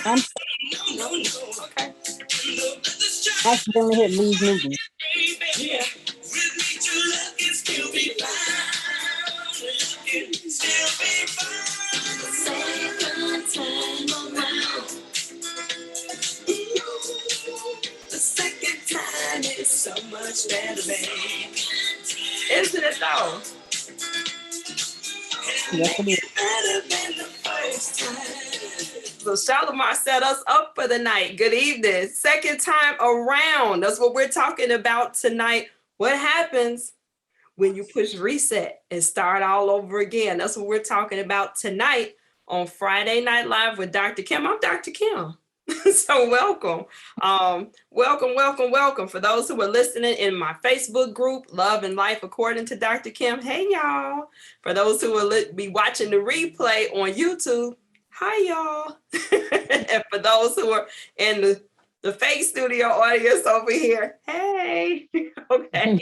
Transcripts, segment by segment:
I'm Okay. accidentally hit leave meeting. Yeah. Second time around. The second time is so much better, babe. Isn't it though? Yes, it is. Better than the first time. So Shalimar set us up for the night. Good evening. Second time around. That's what we're talking about tonight. What happens when you push reset and start all over again? That's what we're talking about tonight on Friday Night Live with Dr. Kim. I'm Dr. Kim. So welcome. Welcome. For those who are listening in my Facebook group, Love and Life According to Dr. Kim. Hey, y'all. For those who will be watching the replay on YouTube, hi, y'all. And for those who are in the fake studio audience over here, hey. Okay.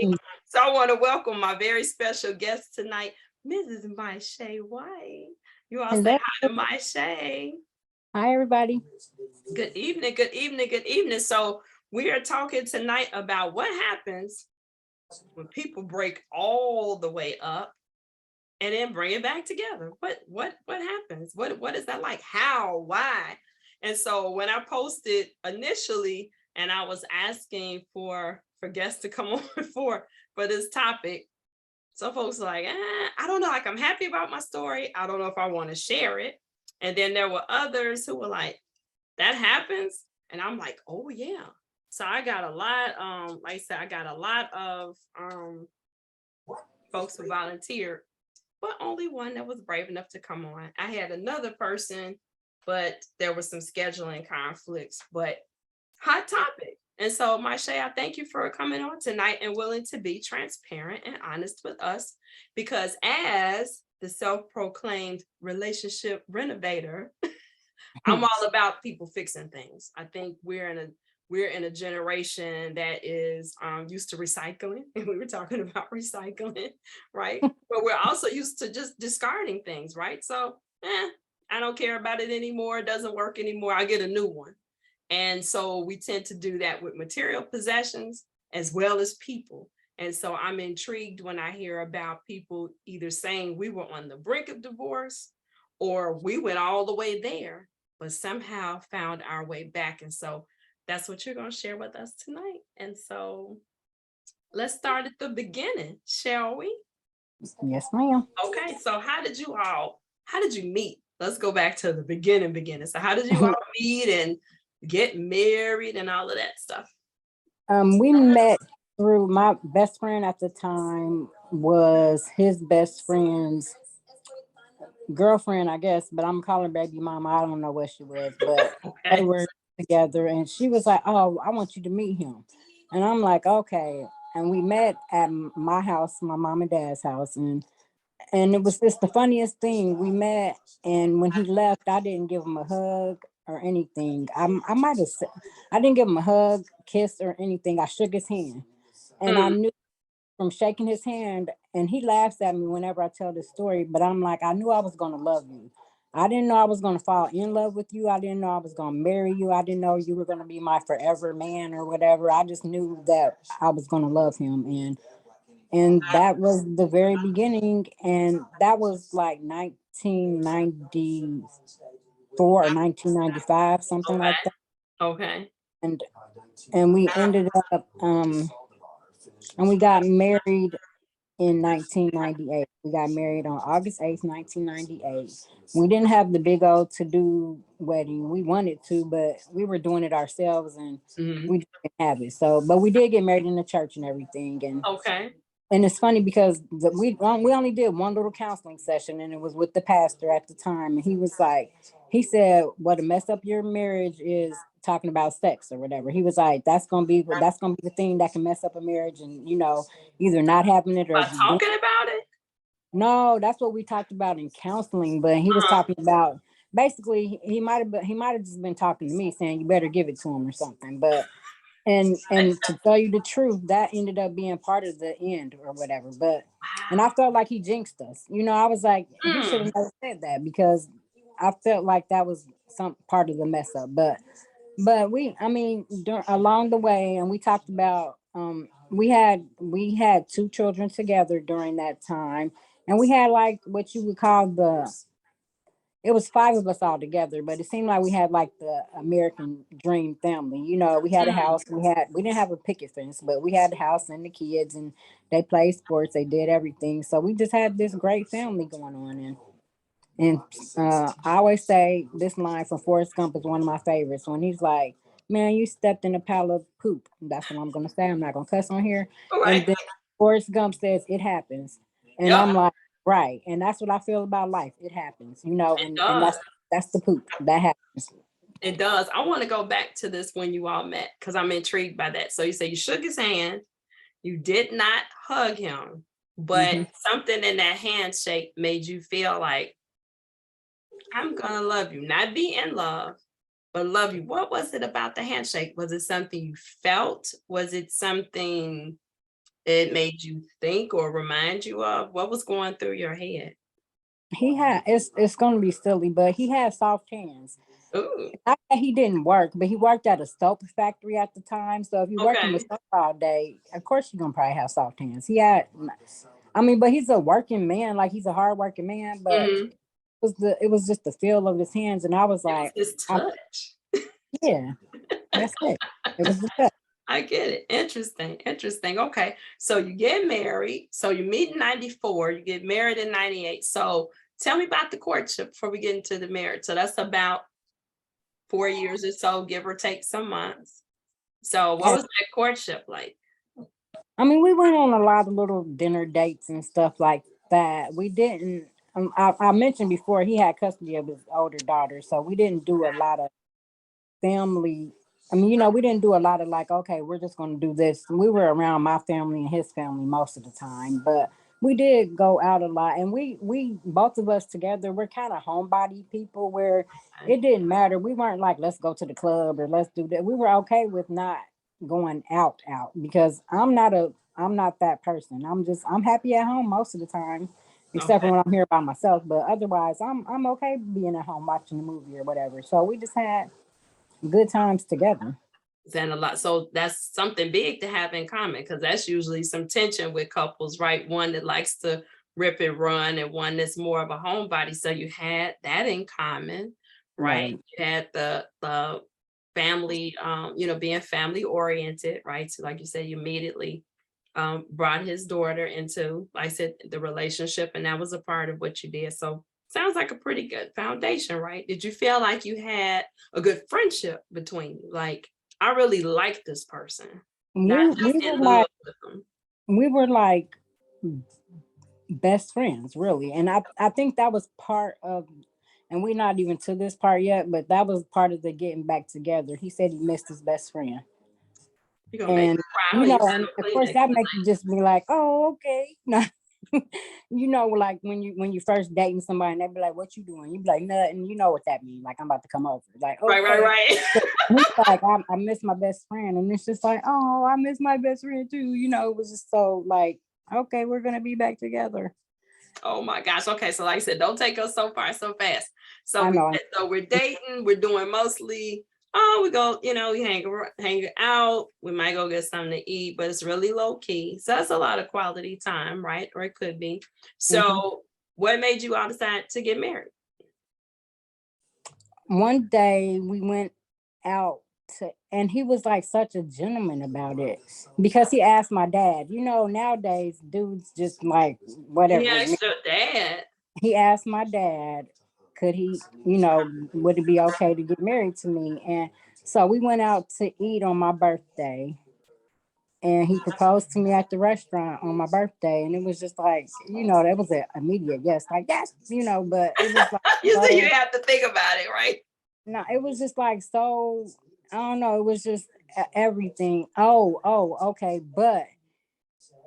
So I want to welcome my very special guest tonight, Mrs. Miche White. You all say Hello. hi to Miche. Hi, everybody. Good evening. So we are talking tonight about what happens when people break all the way up and then bring it back together. What happens? What is that like? How? Why? And so when I posted initially and I was asking for guests to come on for this topic, some folks are like, I don't know, like I'm happy about my story. I don't know if I want to share it. And then there were others who were like, that happens. And I'm like, oh yeah. So I got a lot, like I said, I got a lot of folks who volunteered, but only one that was brave enough to come on. I had another person, but there was some scheduling conflicts, but hot topic. And so Miche, I thank you for coming on tonight and willing to be transparent and honest with us, because as the self-proclaimed relationship renovator, I'm all about people fixing things. I think we're in a generation that is used to recycling, and we were talking about recycling, right? But we're also used to just discarding things, right? So, I don't care about it anymore. It doesn't work anymore. I get a new one. And so we tend to do that with material possessions as well as people. And so I'm intrigued when I hear about people either saying we were on the brink of divorce or we went all the way there, but somehow found our way back. And so that's what you're going to share with us tonight. And so let's start at the beginning, shall we? Yes, ma'am. Okay, so how did you meet? Let's go back to the beginning. So how did you all meet and get married and all of that stuff? We met through my best friend at the time was his best friend's girlfriend, I guess, but I'm calling baby mama. I don't know what she was, but they Okay. were together and she was like, oh, I want you to meet him. And I'm like, okay. And we met at my house, my mom and dad's house. And it was just the funniest thing. We met, and when he left, I didn't give him a hug or anything. I might have said, I didn't give him a hug, kiss, or anything. I shook his hand, and I knew from shaking his hand, and he laughs at me whenever I tell this story. But I'm like, I knew I was gonna love you. I didn't know I was gonna fall in love with you. I didn't know I was gonna marry you. I didn't know you were gonna be my forever man or whatever. I just knew that I was gonna love him, and that was the very beginning, and that was like 1994 or 1995, something like that. Okay. and and we ended up and we got married in 1998. We got married on August 8th, 1998. We didn't have the big old to do wedding. We wanted to, but we were doing it ourselves, and we didn't have it. So but we did get married in the church and everything. Okay. And it's funny because we only did one little counseling session, and it was with the pastor at the time. And he was like, he said, "What to mess up your marriage is talking about sex or whatever." He was like, that's gonna be the thing that can mess up a marriage, and either not having it or By just doing." talking about it? No, that's what we talked about in counseling. But he was talking about basically he might have just been talking to me, saying you better give it to him or something. But and to tell you the truth, that ended up being part of the end or whatever. But and I felt like he jinxed us. I was like, he should have never said that, because I felt like that was some part of the mess up, but I mean, along the way, and we talked about, we had two children together during that time, and we had like what you would call it was five of us all together, but it seemed like we had like the American dream family. We had a Mm, house, we didn't have a picket fence, but we had the house and the kids, and they played sports, they did everything. So we just had this great family going on, and I always say this line from Forrest Gump is one of my favorites when he's like, "Man, you stepped in a pile of poop." That's what I'm gonna say. I'm not gonna cuss on here. And right. then Forrest Gump says, "It happens," and Yep, I'm like, right. And that's what I feel about life. It happens, it and does. that's the poop that happens. It does. I want to go back to this when you all met because I'm intrigued by that. So you say you shook his hand, you did not hug him, but Hmm. something in that handshake made you feel like, I'm gonna love you, not be in love, but love you. What was it about the handshake? Was it something you felt? Was it something it made you think or remind you of? What was going through your head? It's gonna be silly, but he had soft hands. Ooh, Not that he didn't work, but he worked at a soap factory at the time. So if you're working with okay. soap all day, of course you're gonna probably have soft hands. I mean, but he's a working man, like he's a hard working man. But Mhm. it was just the feel of his hands, and I was It was like, his touch. yeah, that's it. It was the touch. I get it. Interesting. Interesting. Okay. So you get married. So you meet in 94, you get married in 98. So tell me about the courtship before we get into the marriage. So that's about 4 years or so, give or take some months. So what And, was that courtship like? I mean, we went on a lot of little dinner dates and stuff like that. We didn't. I mentioned before he had custody of his older daughter, so we didn't do a lot of family. I mean, we didn't do a lot of like, okay, we're just going to do this. We were around my family and his family most of the time, but we did go out a lot. And we both of us together, we're kind of homebody people where Okay. it didn't matter. We weren't like, let's go to the club or let's do that. We were okay with not going out because I'm not that person. I'm happy at home most of the time, except for Okay. when I'm here by myself. But otherwise, I'm okay being at home watching a movie or whatever. So we just had good times together. And a lot. So that's something big to have in common because that's usually some tension with couples, right? One that likes to rip and run and one that's more of a homebody. So you had that in common, right? Right. You had the family, being family oriented, right? So like you said, you immediately brought his daughter into, like I said, the relationship, and that was a part of what you did. So sounds like a pretty good foundation, right? Did you feel like you had a good friendship between you? Like, I really like this person, not We just we in were love like with them. we were like best friends, really. And I think that was part of, and we're not even to this part yet, but that was part of the getting back together. He said he missed his best friend. You're gonna make And me cry when you send and a of course Kleenex. that makes you just be like, oh, okay. No. Like when you first dating somebody and they be like, what you doing? You be like, nothing. You know what that means. Like, I'm about to come over. Like, Right, right, okay. right. He's like, I miss my best friend. And it's just like, oh, I miss my best friend too. It was just so like, okay, we're gonna be back together. Oh my gosh. Okay, so like I said, don't take us so far so fast. So I we know. so we're dating, we're doing mostly, oh, we go, we hang out, we might go get something to eat, but it's really low key. So that's a lot of quality time, right? Or it could be. Mhm. So what made you all decide to get married? One day we went out and he was like such a gentleman about it because he asked my dad. Nowadays dudes just like He whatever. asked your dad. He asked my dad, could he, would it be okay to get married to me? And so we went out to eat on my birthday and he proposed to me at the restaurant on my birthday. And it was just like, that was an immediate yes, like yes, but it was like, You said you so, have to think about it, right? no, it was just like, so, I don't know. It was just everything. Oh, okay. But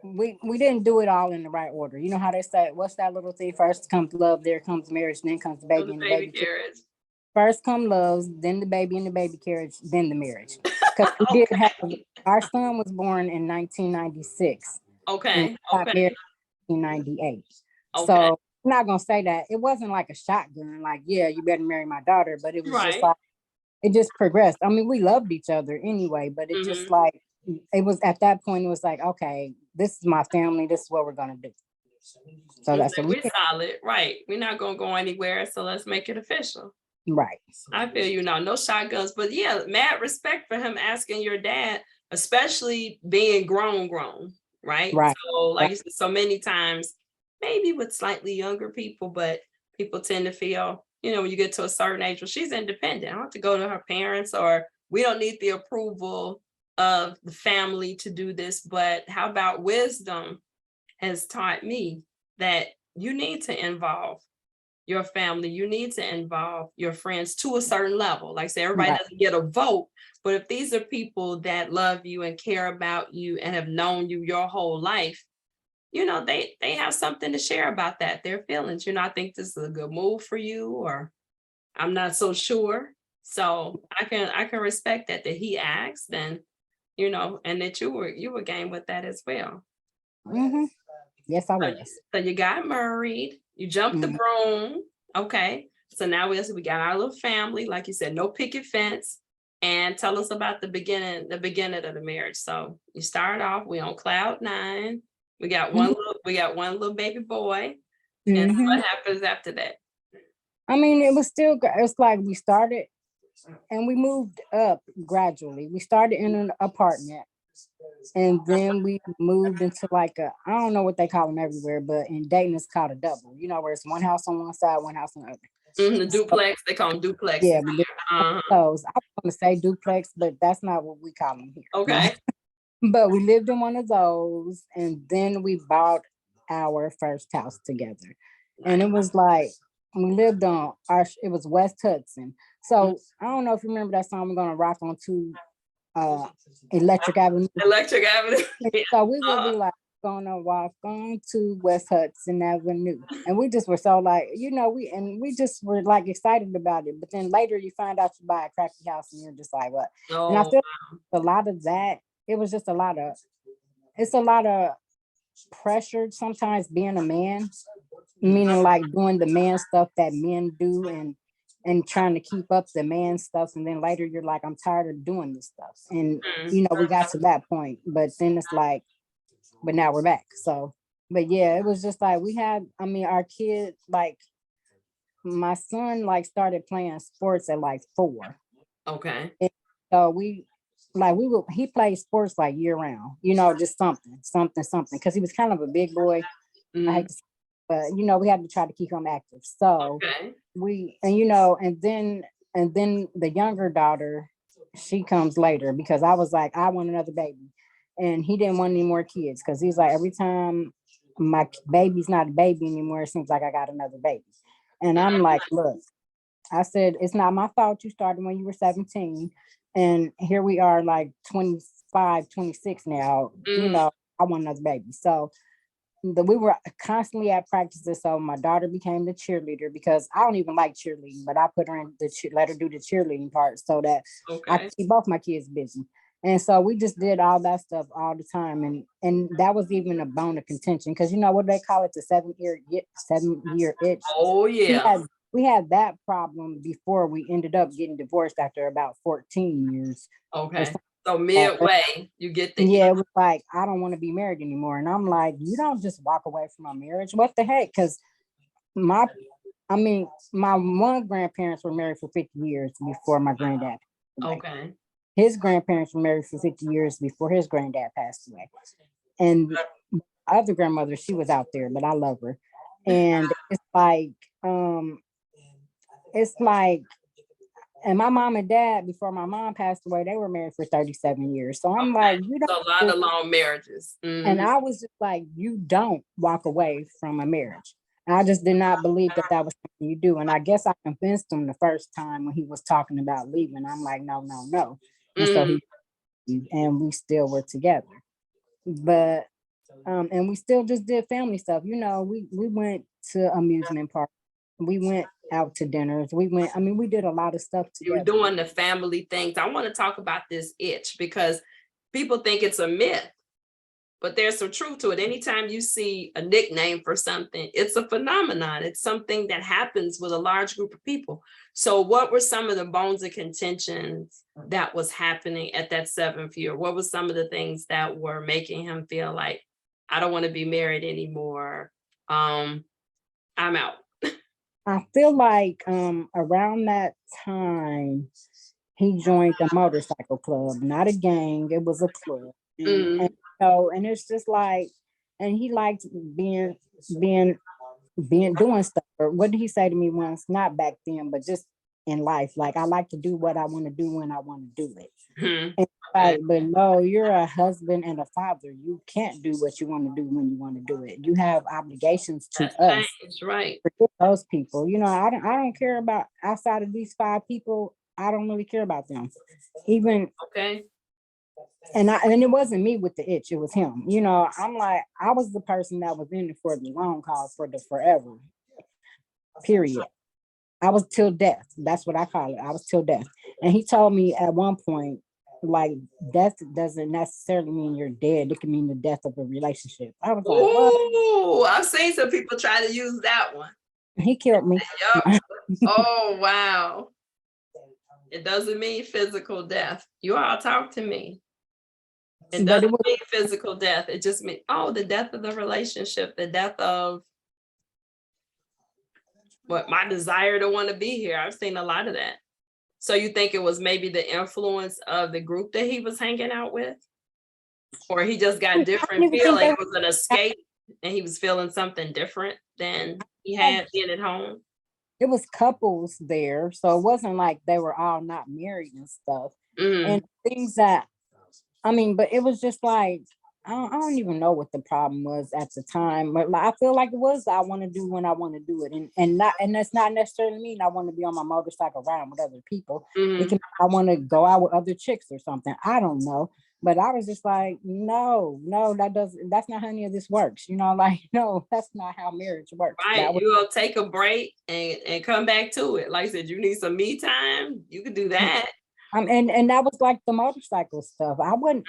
we didn't do it all in the right order. You know how they say, what's that little thing? First comes love, there comes marriage, then comes the Of baby the and the baby baby. carriage. First come loves, then the baby and the baby carriage, then the marriage. Because we did have Okay. our son was born in 1996 and Okay. we got married Okay. in 1998. Okay. So not gonna say that. It wasn't like a shotgun, like, yeah, you better marry my daughter, but it was just Right. like it just progressed. I mean, we loved each other anyway, but it just Hmm. like it was at that point, it was like, okay, this is my family, this is what we're gonna do. So It's that's what like we we're did. solid, right? We're not gonna go anywhere, so let's make it official. Right. I feel you now, no shotguns, but yeah, mad respect for him asking your dad, especially being grown, right? Right. So, like Right. you said, so many times, maybe with slightly younger people, but people tend to feel, when you get to a certain age, well, she's independent. I don't have to go to her parents, or we don't need the approval of the family to do this. But how about wisdom has taught me that you need to involve your family, you need to involve your friends to a certain level. Like I say, everybody Right. doesn't get a vote, but if these are people that love you and care about you and have known you your whole life, they have something to share about that, their feelings. I think this is a good move for you, or I'm not so sure. So I can respect that he asked, and and that you were game with that as well. Hmm. Yes, I So was. so you got married, you jumped the Mhm. broom. Okay. So now we got our little family, like you said, no picket fence. And tell us about the beginning of the marriage. So you start off, we on cloud nine. Mhm. We got one little baby boy. And Mhm. what happens after that? I mean, it was still, it's like we started and we moved up gradually. We started in an apartment and then we moved into like I don't know what they call them everywhere, but in Dayton it's called a double, where it's one house on one side, one house on the other. The So duplex, they call them duplexes yeah, we did here. Uh-huh. those. I was going to say duplex, but that's not what we call them here. Okay. But we lived in one of those, and then we bought our first house together. And Nice. it was like we lived on it was West Hudson. Mhm. So I don't know if you remember that song, We're Gonna Rock on to uh Electric Avenue. Electric Avenue. Yeah. So we would Uh-huh. be like, gonna walk on to West Hudson Avenue. And we just were so like, we just were like excited about it. But then later you find out you buy a crappy house and you're just like, what? And I Oh, feel a lot of that, it was just it's a lot of pressure sometimes being a man, meaning like doing the man stuff that men do and trying to keep up the man stuff. And then later you're like, I'm tired of doing this stuff. And mm, we got to that point, but then it's like, but now we're back. So, but yeah, it was just like I mean, our kid, like my son, like started playing sports at like 4. okay. And so he played sports like year round, just something. Cause he was kind of a big boy. I Mm, hate to say, but we had to try to keep him active. So okay. and then the younger daughter, she comes later because I was like, I want another baby. And he didn't want any more kids because he's like, every time my baby's not a baby anymore, it seems like I got another baby. And I'm like, look, I said, it's not my fault you started when you were 17. And here we are like 25, 26 now. Mm, I want another baby. So we were constantly at practices. So my daughter became the cheerleader because I don't even like cheerleading, but I put her in let her do the cheerleading part so that I okay. could keep both my kids busy. And so we just did all that stuff all the time, and that was even a bone of contention because what do they call it, the 7 year itch. Oh, We yeah. had we had that problem before we ended up getting divorced after about 14 years or Okay. something So like that. midway, you get the Yeah, it was like, I don't want to be married anymore. And I'm like, you don't just walk away from a marriage. What the heck? Because my, I mean, my one grandparents were married for 50 years before my granddad passed away. okay. His grandparents were married for 50 years before his granddad passed away. And other grandmother, she was out there, but I love her. And um, it's like, and my mom and dad, before my mom passed away, they were married for 37 years. So I'm Okay. like, you don't So a lot just. of long marriages. And Mhm. I was just like, you don't walk away from a marriage. And I just did not believe that that was something you do. And I guess I convinced him the first time when he was talking about leaving. I'm like, no, no, no. And so Mhm. and we still were together. But, and we still just did family stuff. We went to amusement parks. We went out to dinners. I mean, we did a lot of stuff You were together. doing the family things. I want to talk about this itch because people think it's a myth But there's some truth to it. Anytime you see a nickname for something, it's a phenomenon. It's something that happens with a large group of people. So what were some of the bones of contentions that was happening at that 7th year? What were some of the things that were making him feel like, I don't want to be married anymore? I'm out. I feel like around that time he joined the motorcycle club, not a gang, it was a club. And so, and it's just like, and he liked being doing stuff. Or what did he say to me once? Not back then, but just in life. Like, I like to do what I want to do when I want to do it. And like, but no, you're a husband and a father. You can't do what you want to do when you want to do it. You have obligations to us. That's right. Forget those people. You know, I don't care about outside of these 5 people. I don't really care about them. Even Okay. and it wasn't me with the itch, it was him. You know, I'm like, I was the person that was in it for the long haul, for the forever. Period. I was till death. That's what I call it. I was till death. And he told me at one point, like, death doesn't necessarily mean you're dead. It can mean the death of a relationship. I was like, what? Oh, I've seen some people try to use that one. He killed me. Yep. Oh, wow. It doesn't mean physical death. You all talk to me. It doesn't mean physical death. It just means, oh, the death of the relationship, the death of what my desire to want to be here. I've seen a lot of that. So you think it was maybe the influence of the group that he was hanging out with? Or he just got different feeling, it was an escape and he was feeling something different than he had being at home? It was couples there, so it wasn't like they were all not married and stuff. And things that, I mean, but it was just like, I don't even know what the problem was at the time, but I feel like it was, I want to do when I want to do it, and that's not necessarily mean I want to be on my motorcycle riding with other people. It can, I want to go out with other chicks or something. I don't know, but I was just like, no, that's not how any of this works. You know, like, no, that's not how marriage works. Right, you'll take a break and come back to it. Like I said, you need some me time, you could do that. And that was like the motorcycle stuff. I wouldn't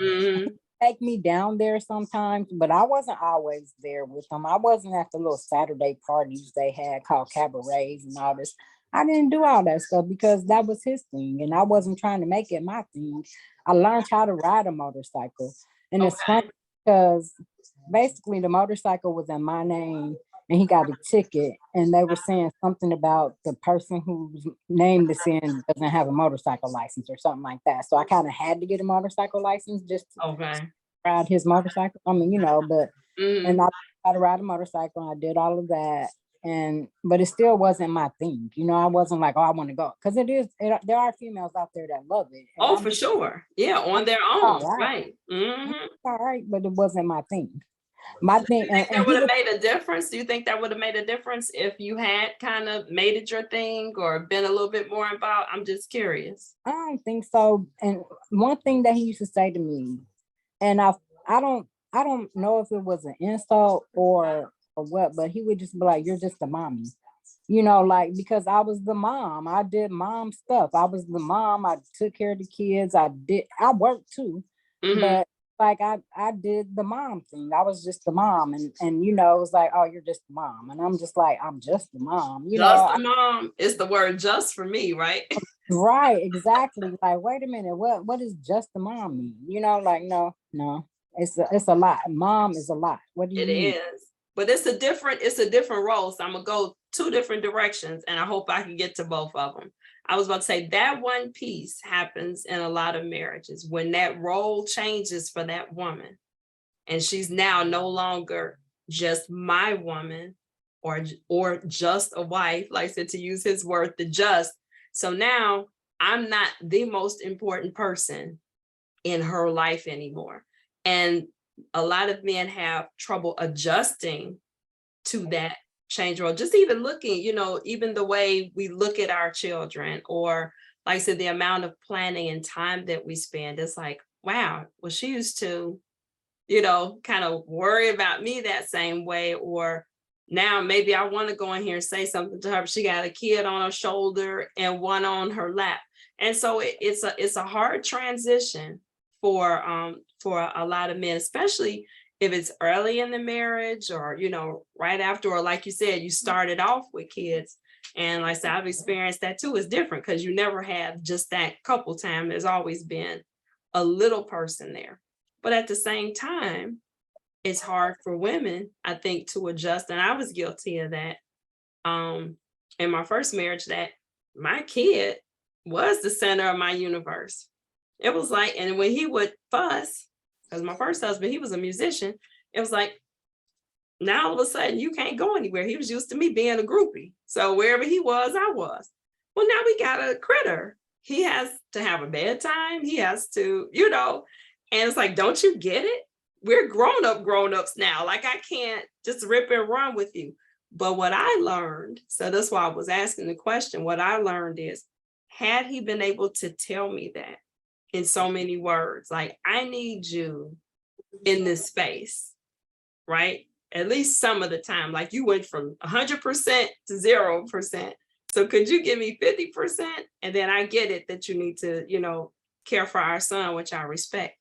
take me down there sometimes, but I wasn't always there with them. I wasn't at the little Saturday parties they had called cabarets and all this. I didn't do all that stuff because that was his thing, and I wasn't trying to make it my thing. I learned how to ride a motorcycle, and it's funny because basically the motorcycle was in my name, and he got a ticket, and they were saying something about the person whose name this in doesn't have a motorcycle license or something like that. So I kind of had to get a motorcycle license just to ride his motorcycle. I mean, you know, but and I had to ride a motorcycle, and I did all of that. But it still wasn't my thing. You know, I wasn't like, oh, I want to go. Because there are females out there that love it. Oh, for sure. Yeah, on their own. Right. All right, but it wasn't my thing. My thing, and that would have made a difference. Do you think that would have made a difference if you had kind of made it your thing or been a little bit more involved? I'm just curious. I don't think so. And one thing that he used to say to me, and I don't know if it was an insult or what, but he would just be like, "You're just a mommy." You know, like, because I was the mom. I did mom stuff. I was the mom. I took care of the kids. I worked too, but like I did the mom thing. I was just the mom, and you know, it was like, oh, you're just the mom, and I'm just like, I'm just the mom. You know, the mom is the word just for me, right? Right, exactly. Like, wait a minute, what does just the mom mean? You know, like, no, it's a lot. Mom is a lot. What do you mean? It is, but it's a different role. So I'm gonna go 2 different directions, and I hope I can get to both of them. I was about to say that one piece happens in a lot of marriages when that role changes for that woman, and she's now no longer just my woman or just a wife, like I said, to use his word, the just. So now I'm not the most important person in her life anymore. And a lot of men have trouble adjusting to that change role. Just even looking, you know, even the way we look at our children, or like I said, the amount of planning and time that we spend, it's like, wow, well, she used to, you know, kind of worry about me that same way, or now maybe I want to go in here and say something to her, but she got a kid on her shoulder and one on her lap. And so it's a hard transition for a lot of men, especially if it's early in the marriage or, right after, or like you said, you started off with kids. And like I said, I've experienced that too. It's different because you never have just that couple time. There's always been a little person there. But at the same time, it's hard for women, I think, to adjust. And I was guilty of that. In my first marriage, that my kid was the center of my universe. It was like, and when he would fuss, because my first husband, he was a musician, it was like, now all of a sudden you can't go anywhere. He was used to me being a groupie. So wherever he was, I was. Well, now we got a critter. He has to have a bedtime. He has to, and it's like, don't you get it? We're grown-ups now. Like, I can't just rip and run with you. But what I learned, so that's why I was asking the question, what I learned is, had he been able to tell me that in so many words, like, I need you in this space, right? At least some of the time, like you went from 100% to 0%. So could you give me 50%? And then I get it that you need to, care for our son, which I respect.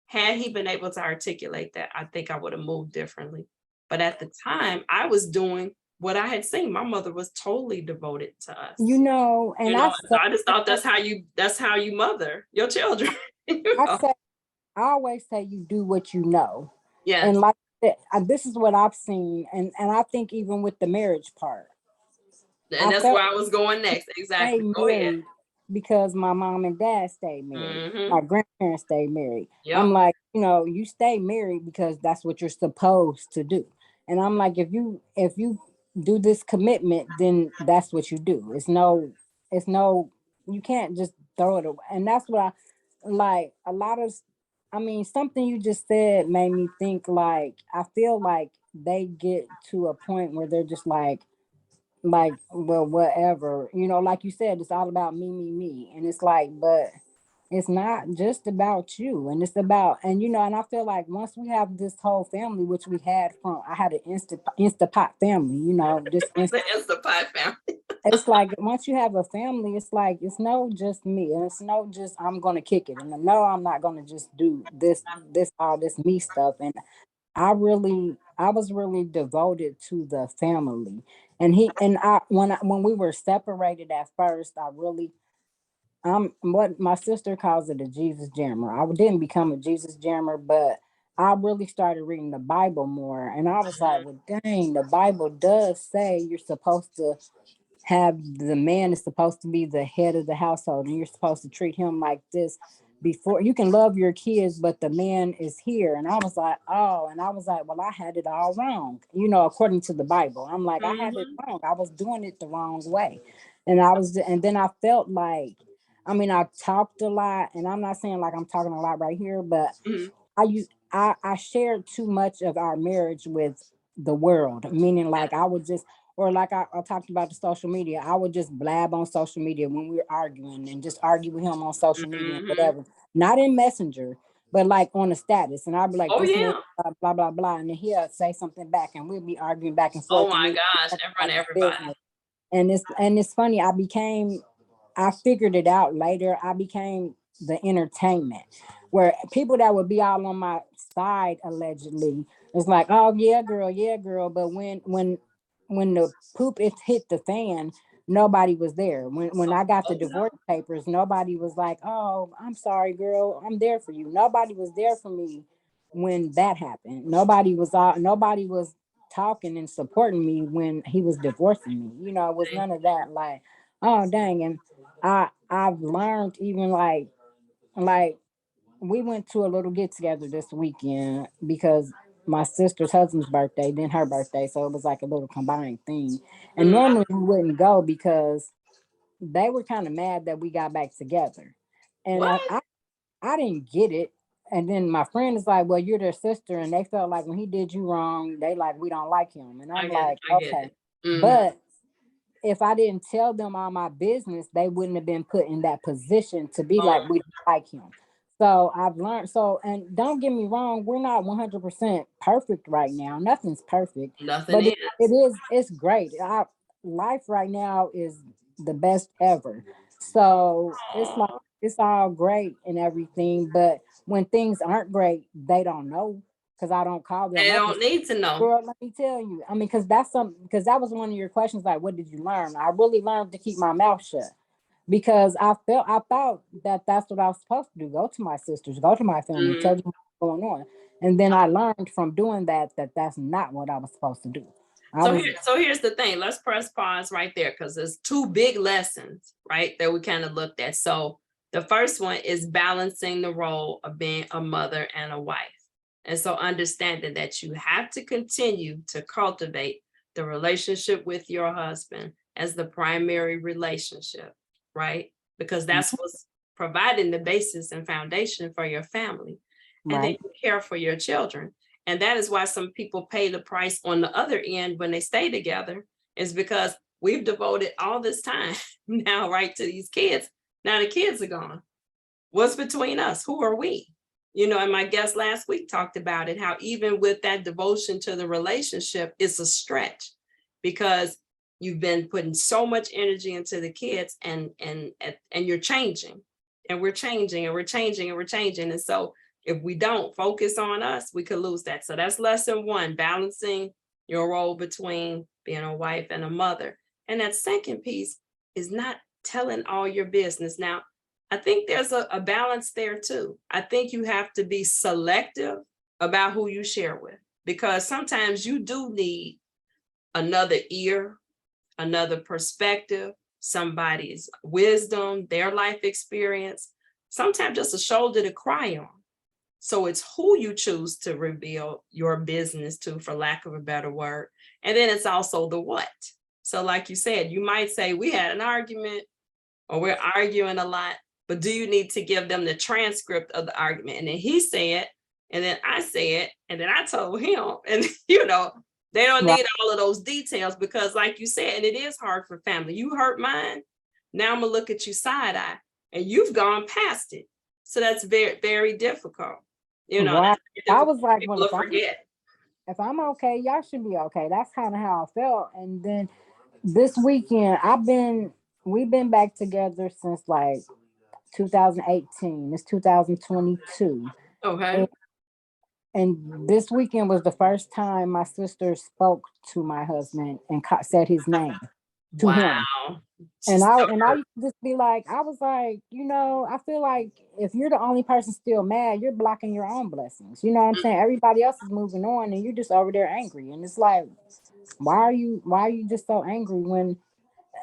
Had he been able to articulate that, I think I would have moved differently. But at the time, I was doing what I had seen. My mother was totally devoted to us. And I just thought that's how you mother your children. I always say you do what you know. Yeah. And like this is what I've seen, and I think even with the marriage part. And that's where I was going next. Exactly. Go ahead. Because my mom and dad stayed married. Mm-hmm. My grandparents stayed married. Yep. I'm like, you stay married because that's what you're supposed to do. And I'm like, if you do this commitment, then that's what you do. It's no, you can't just throw it away. And that's what I like. Something you just said made me think, like, I feel like they get to a point where they're just like, well, whatever, like you said, it's all about me, and it's like, but it's not just about you, and it's about, and and I feel like once we have this whole family, which we had from, I had an Instapot family, this the Instapot family. It's like once you have a family, it's like, it's no just me, and it's no just I'm gonna kick it, and no, I'm not gonna just do all this me stuff. And I was really devoted to the family. And when we were separated at first, I'm what my sister calls it, a Jesus jammer. I didn't become a Jesus jammer, but I really started reading the Bible more. And I was like, well, dang, the Bible does say you're supposed to have, the man is supposed to be the head of the household, and you're supposed to treat him like this. Before, you can love your kids, but the man is here. And I was like, oh, and I was like, well, I had it all wrong, according to the Bible. I'm like, I had it wrong. I was doing it the wrong way. And then I felt like, I talked a lot, and I'm not saying like I'm talking a lot right here, but I shared too much of our marriage with the world, meaning like I would just, or like I talked about the social media, I would just blab on social media when we were arguing, and just argue with him on social media and whatever, not in Messenger, but like on a status. And I'd be like, oh, this yeah. man, blah, blah, blah. And then he'll say something back, and we'll be arguing back and Oh forth. my gosh, in front of everybody. And it's funny, I figured it out later. I became the entertainment, where people that would be all on my side allegedly, it's like, oh yeah, girl, yeah, girl. But when the poop it hit the fan, nobody was there. When I got the divorce papers, nobody was like, oh, I'm sorry, girl, I'm there for you. Nobody was there for me when that happened. Nobody was talking and supporting me when he was divorcing me. It was none of that. Like, oh dang. And I've learned, even like we went to a little get together this weekend because my sister's husband's birthday, then her birthday, so it was like a little combined thing. And normally we wouldn't go because they were kind of mad that we got back together, and I didn't get it. And then my friend is like, well, you're their sister, and they felt like when he did you wrong, they like, we don't like him. And I'm like, okay. But if I didn't tell them all my business, they wouldn't have been put in that position to be like, we don't like him. So I've learned. So, and don't get me wrong, we're not 100% perfect right now. Nothing's perfect. Nothing But is. it's great. Our life right now is the best ever. So it's like, it's all great and everything. But when things aren't great, they don't know. because I don't call them They up. don't need to know. Girl, let me tell you. I mean, because that was one of your questions. Like, what did you learn? I really learned to keep my mouth shut because I thought that that's what I was supposed to do. Go to my sisters, go to my family, tell them what's going on. And then I learned from doing that that's not what I was supposed to do. So here's the thing. Let's press pause right there because there's two big lessons, right, that we kind of looked at. So the first one is balancing the role of being a mother and a wife. And so understanding that you have to continue to cultivate the relationship with your husband as the primary relationship, right? Because that's what's providing the basis and foundation for your family. And then you care for your children. And that is why some people pay the price on the other end when they stay together, is because we've devoted all this time now, right, to these kids. Now the kids are gone. What's between us? Who are we? You know, and my guest last week talked about it, how even with that devotion to the relationship, it's a stretch because you've been putting so much energy into the kids and you're changing and we're changing and we're changing and we're changing. And so if we don't focus on us, we could lose that. So that's lesson one, balancing your role between being a wife and a mother. And that second piece is not telling all your business. Now, I think there's a balance there too. I think you have to be selective about who you share with, because sometimes you do need another ear, another perspective, somebody's wisdom, their life experience, sometimes just a shoulder to cry on. So it's who you choose to reveal your business to, for lack of a better word. And then it's also the what. So like you said, you might say we had an argument or we're arguing a lot, but do you need to give them the transcript of the argument? And then he said, and then I said, and then I told him, and you know, they don't need all of those details because like you said, and it is hard for family. You hurt mine. Now I'm gonna look at you side eye and you've gone past it. So that's very, very difficult. You know, I was like, well, if I'm okay, y'all should be okay. That's kind of how I felt. And then this weekend, we've been back together since like 2018. It's 2022. Okay. And this weekend was the first time my sister spoke to my husband and said his name to him. And I used to just be like, I was like, you know, I feel like if you're the only person still mad, you're blocking your own blessings. You know what I'm saying? Everybody else is moving on and you're just over there angry. And it's like, why are you just so angry when?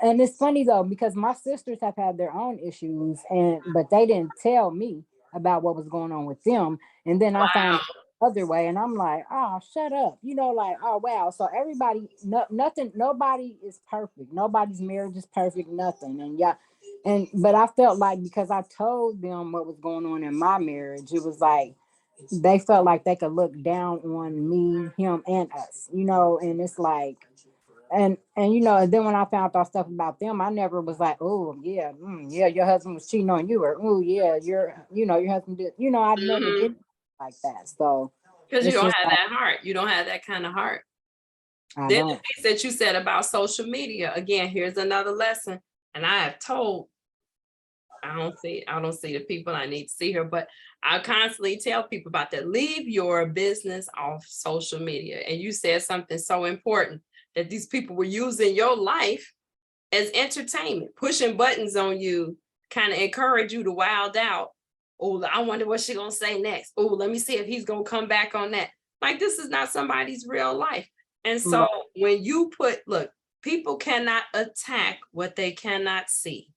And it's funny though, because my sisters have had their own issues but they didn't tell me about what was going on with them. And then I found other way and I'm like, oh, shut up. You know, like, oh wow. So everybody, nobody is perfect. Nobody's marriage is perfect, nothing. But I felt like because I told them what was going on in my marriage, it was like they felt like they could look down on me, him, and us, you know, and it's like and you know, and then when I found out stuff about them, I never was like, oh yeah, yeah, your husband was cheating on you, or oh yeah, your husband did, you know, I never did like that. So because you don't have that heart, you don't have that kind of heart. Then the piece that you said about social media, again, here's another lesson, and I have told, I don't see the people I need to see here, but I constantly tell people about that. Leave your business off social media. And you said something so important, that these people were using your life as entertainment, pushing buttons on you, kind of encourage you to wild out. Oh, I wonder what she's gonna say next. Oh, let me see if he's gonna come back on that. Like, this is not somebody's real life. And so when you look, people cannot attack what they cannot see.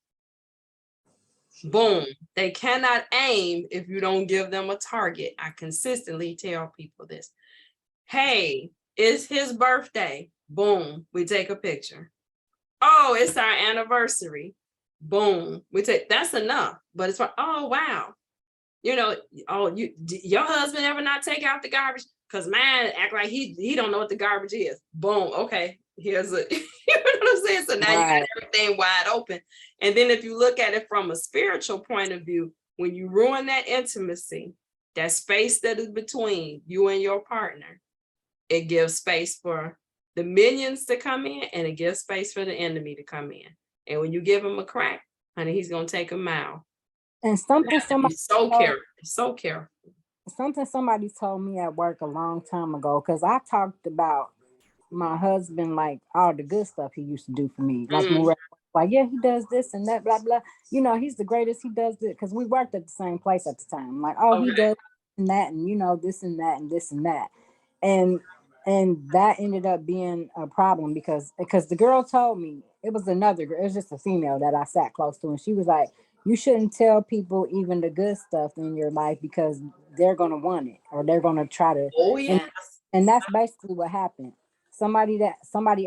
Boom. They cannot aim if you don't give them a target. I consistently tell people this. Hey, it's his birthday. Boom. We take a picture. Oh, it's our anniversary. Boom. That's enough. But it's like, oh, wow. You know, your husband ever not take out the garbage? Because mine act like he don't know what the garbage is. Boom. Okay. Here's you know what I'm saying? So now you got everything wide open. And then if you look at it from a spiritual point of view, when you ruin that intimacy, that space that is between you and your partner, it gives space for the minions to come in, and it gives space for the enemy to come in. And when you give him a crack, honey, he's gonna take a mile. And somebody so careful. something somebody told me at work a long time ago, because I talked about my husband, like all the good stuff he used to do for me. Like when Mm-hmm. we're like, yeah, he does this and that, blah blah. You know, he's the greatest. He does it because we worked at the same place at the time. Like, oh, he Okay. does and that, and you know, this and that and this and that, and that ended up being a problem because the girl told me it was another girl. It was just a female that I sat close to, and she was like, you shouldn't tell people even the good stuff in your life because they're gonna want it or they're gonna try to, Oh and yes. that's basically what happened. Somebody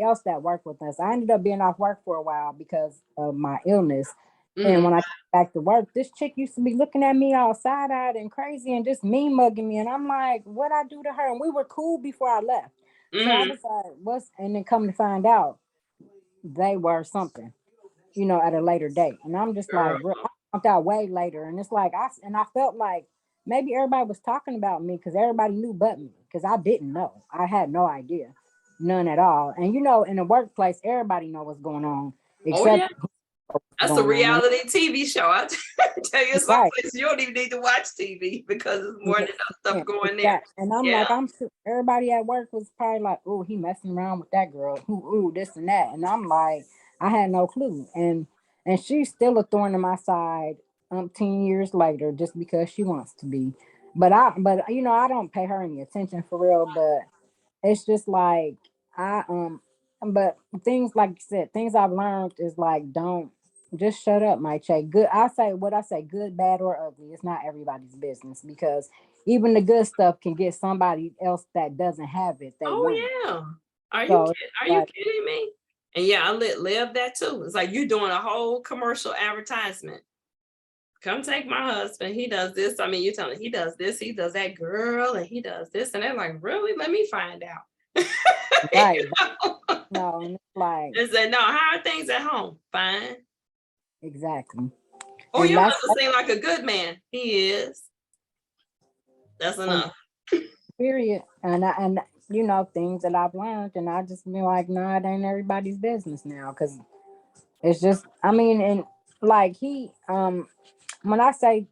else that worked with us. I ended up being off work for a while because of my illness. And Mm-hmm. when I came back to work, this chick used to be looking at me all side-eyed and crazy and just mean mugging me. And I'm like, what I do to her? And we were cool before I left. So I Mm-hmm. was like, what's, and then come to find out they were something, you know, at a later date. And I'm just Girl. like, I found out way later. And it's like, I felt like maybe everybody was talking about me because everybody knew but me because I didn't know. I had no idea, none at all. And, you know, in the workplace, everybody know what's going on Oh except yeah. what's That's a going on. And, reality TV show. I tell you, some right. places you don't even need to watch TV because there's more than enough stuff Yeah, going there. exactly. And I'm Yeah. like, I'm sure everybody at work was probably like, oh, he messing around with that girl. Ooh, this and that. And I'm like, I had no clue. And she's still a thorn in my side 10 years later just because she wants to be. But you know, I don't pay her any attention for real, but it's just like I but things like you said, things I've learned is like don't just shut up, my check. Good, I say what I say, good, bad, or ugly. It's not everybody's business because even the good stuff can get somebody else that doesn't have it. They want it. Oh yeah. Are you So it's are you like kidding me? And yeah, I live that too. It's like you doing a whole commercial advertisement. Come take my husband. He does this. I mean, you telling he does this, he does that, girl, and he does this. And they're like, really? Let me find out. right, You know? no, and it's like And say, no, how are things at home? Fine. exactly. Oh, And your that's husband seemed like a good man. He is. That's and enough. period. And you know things that I've learned, and I just be like, no, it ain't everybody's business now because it's just, I mean, and like when I say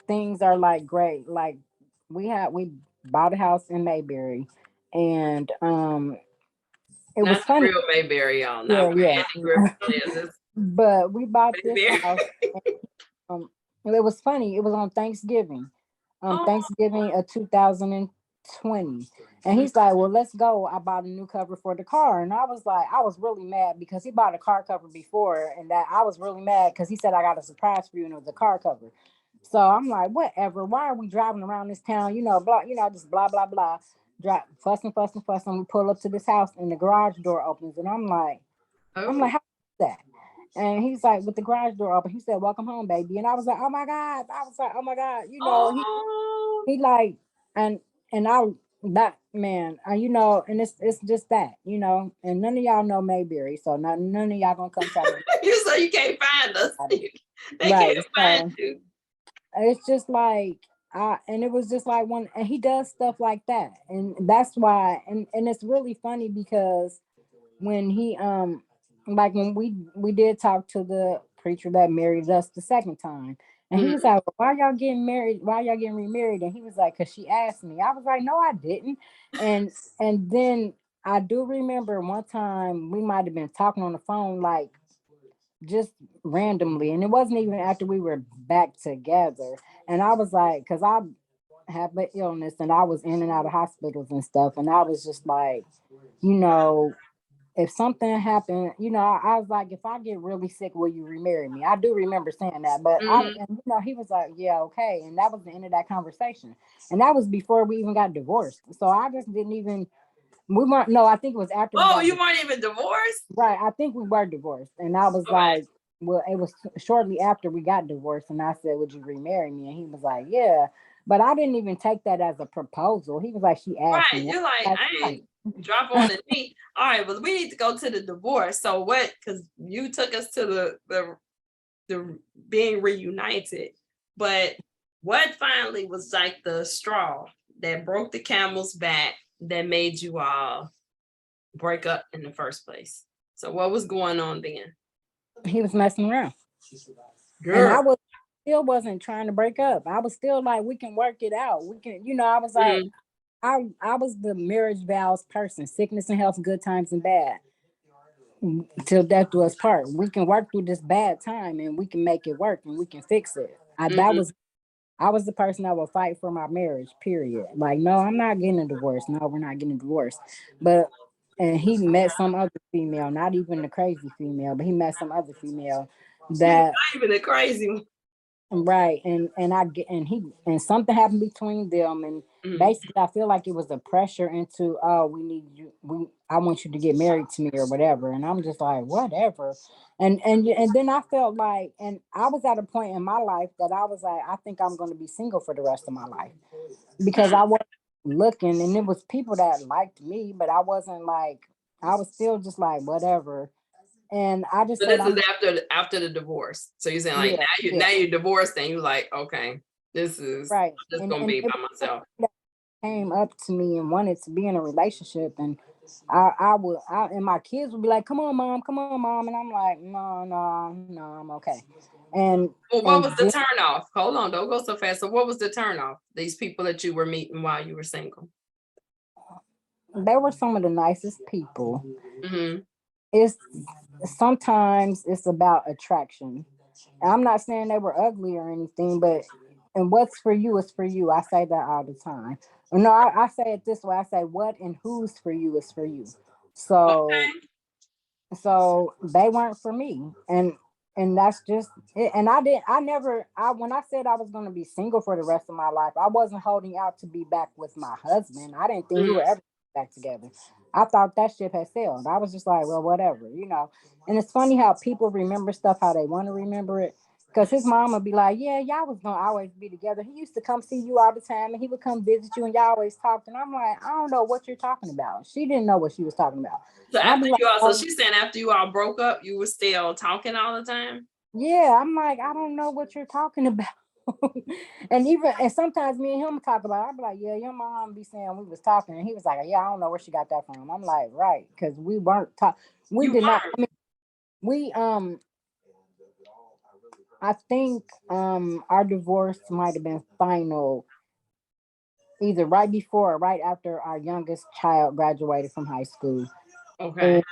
things are like great, like we bought a house in Mayberry, and it Not was the funny. real Mayberry, y'all. Not Yeah, where yeah. Andy Griffith lives. It's But we bought this Mayberry. house. It was funny. It was on Thanksgiving, Oh, Thanksgiving of 2020. And mm, he's like, well, let's go. I bought a new cover for the car. And I was like, I was really mad because he bought a car cover before. And that I was really mad because he said, I got a surprise for you. And it was a car cover. So I'm like, whatever. Why are we driving around this town? You know, blah, you know, just blah, blah, blah. Drive, fussing, fussing, fussing. We pull up to this house and the garage door opens. And I'm like, oh, how is that? And he's like, with the garage door open, he said, welcome home, baby. And I was like, oh my God. I was like, oh my God. You know, oh. he like, and, I, that man, you know, and it's just that, you know, and none of y'all know Mayberry. So none of y'all gonna come try to get You so you can't find us. at it. They Right. can't find So you. it's just like, and it was just like one, and he does stuff like that. And that's why, and it's really funny because when he like when we did talk to the preacher that married us the second time, and he was Mhm. like, well, why y'all getting married, why y'all getting remarried? And he was like, because she asked me. I was like, no, I didn't. and and then I do remember one time we might have been talking on the phone like just randomly, and it wasn't even after we were back together. And I was like, because I have an illness and I was in and out of hospitals and stuff, and I was just like, you know, if something happened, you know, I was like, if I get really sick, will you remarry me? I do remember saying that, but Mhm. and you know, he was like, yeah, okay, and that was the end of that conversation, and that was before we even got divorced. So I just didn't even, we weren't. No, I think it was after we Oh, got you weren't even divorced? right. I think we were divorced, and I was Okay. like, well, it was shortly after we got divorced, and I said, would you remarry me? And he was like, yeah, but I didn't even take that as a proposal. He was like, she asked Right. me. You're like, Like, I right. ain't drop on the knee. All right, well, we need to go to the divorce. So what? Because you took us to the being reunited. But what finally was like the straw that broke the camel's back that made you all break up in the first place? So what was going on then? He was messing around, and Girl. I was still wasn't trying to break up. I was still like, we can work it out. We can, I was like, Mhm. I was the marriage vows person, sickness and health, good times and bad, till death do us part. We can work through this bad time and we can make it work and we can fix it. Mhm. I was the person that would fight for my marriage, period. Like, no, I'm not getting a divorce. No, we're not getting a divorce. But and he met some other female, not even the crazy female, but he met some other female Not that even a crazy one. right. And I get and he and something happened between them and Mhm. basically I feel like it was a pressure into, oh, we need you, I want you to get married to me or whatever. And I'm just like, whatever. And then I felt like, and I was at a point in my life that I was like, I think I'm gonna be single for the rest of my life because Hmm. I was looking and it was people that liked me, but I wasn't like, I was still just like whatever. And I just So said, this is I'm after the divorce. So you're saying like yeah, yeah, now you're divorced and you're like, okay, this is right. just And gonna and be it by myself. was came up to me and wanted to be in a relationship, and and my kids would be like, come on mom, and I'm like, no, no, no, I'm okay. and Well, what and was the then turn off? Hold on, don't go so fast. So what was the turn off? These people that you were meeting while you were single. they were some of the nicest people. Hmm. It's sometimes it's about attraction. I'm not saying they were ugly or anything, but and what's for you is for you. I say that all the time. No, I say it this way. I say what and who's for you is for you. So Okay. they weren't for me, and that's just it. And I never I when I said I was going to be single for the rest of my life, I wasn't holding out to be back with my husband. I didn't think we were Mhm. ever back together. I thought that ship had sailed. I was just like, well, whatever. And it's funny how people remember stuff how they want to remember it. Because his mom would be like, yeah, y'all was gonna always be together. He used to come see you all the time and he would come visit you and y'all always talked. And I'm like, I don't know what you're talking about. She didn't know what she was talking about. So I'd after be like, you all, so oh, she's saying after you all broke up, you were still talking all the time. yeah, I'm like, I don't know what you're talking about. And sometimes me and him talk about it. I'd be like, yeah, your mom be saying we was talking. And he was like, yeah, I don't know where she got that from. I'm like, right, because we weren't talking. We You did not. weren't. I mean, we I think our divorce might have been final either right before or right after our youngest child graduated from high school. Okay.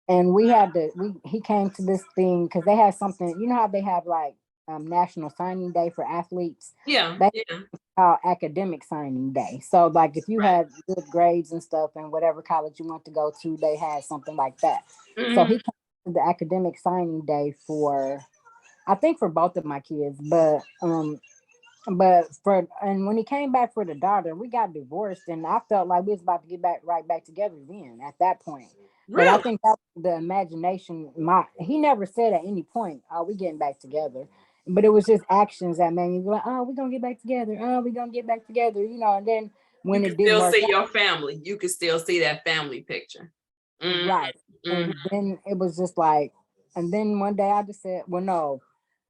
And we had to we he came to this thing because they had something, how they have like national signing day for athletes. Yeah. They Yeah. call academic signing day. So like if you Right. had good grades and stuff and whatever college you want to go to, they had something like that. So he Hmm. came to the academic signing day for, I think, for both of my kids, but when he came back for the daughter, we got divorced, and I felt like we was about to get back right back together then at that point. But I Really? think that was the imagination. He never said at any point, "Oh, we getting back together," but it was just actions that made me be like, "Oh, we gonna get back together. Oh, we gonna get back together." And then You when can it didn't still work see out, your family. You can still see that family picture. Hmm. right? Hmm. And then it was just like, and then one day I just said, "Well, no,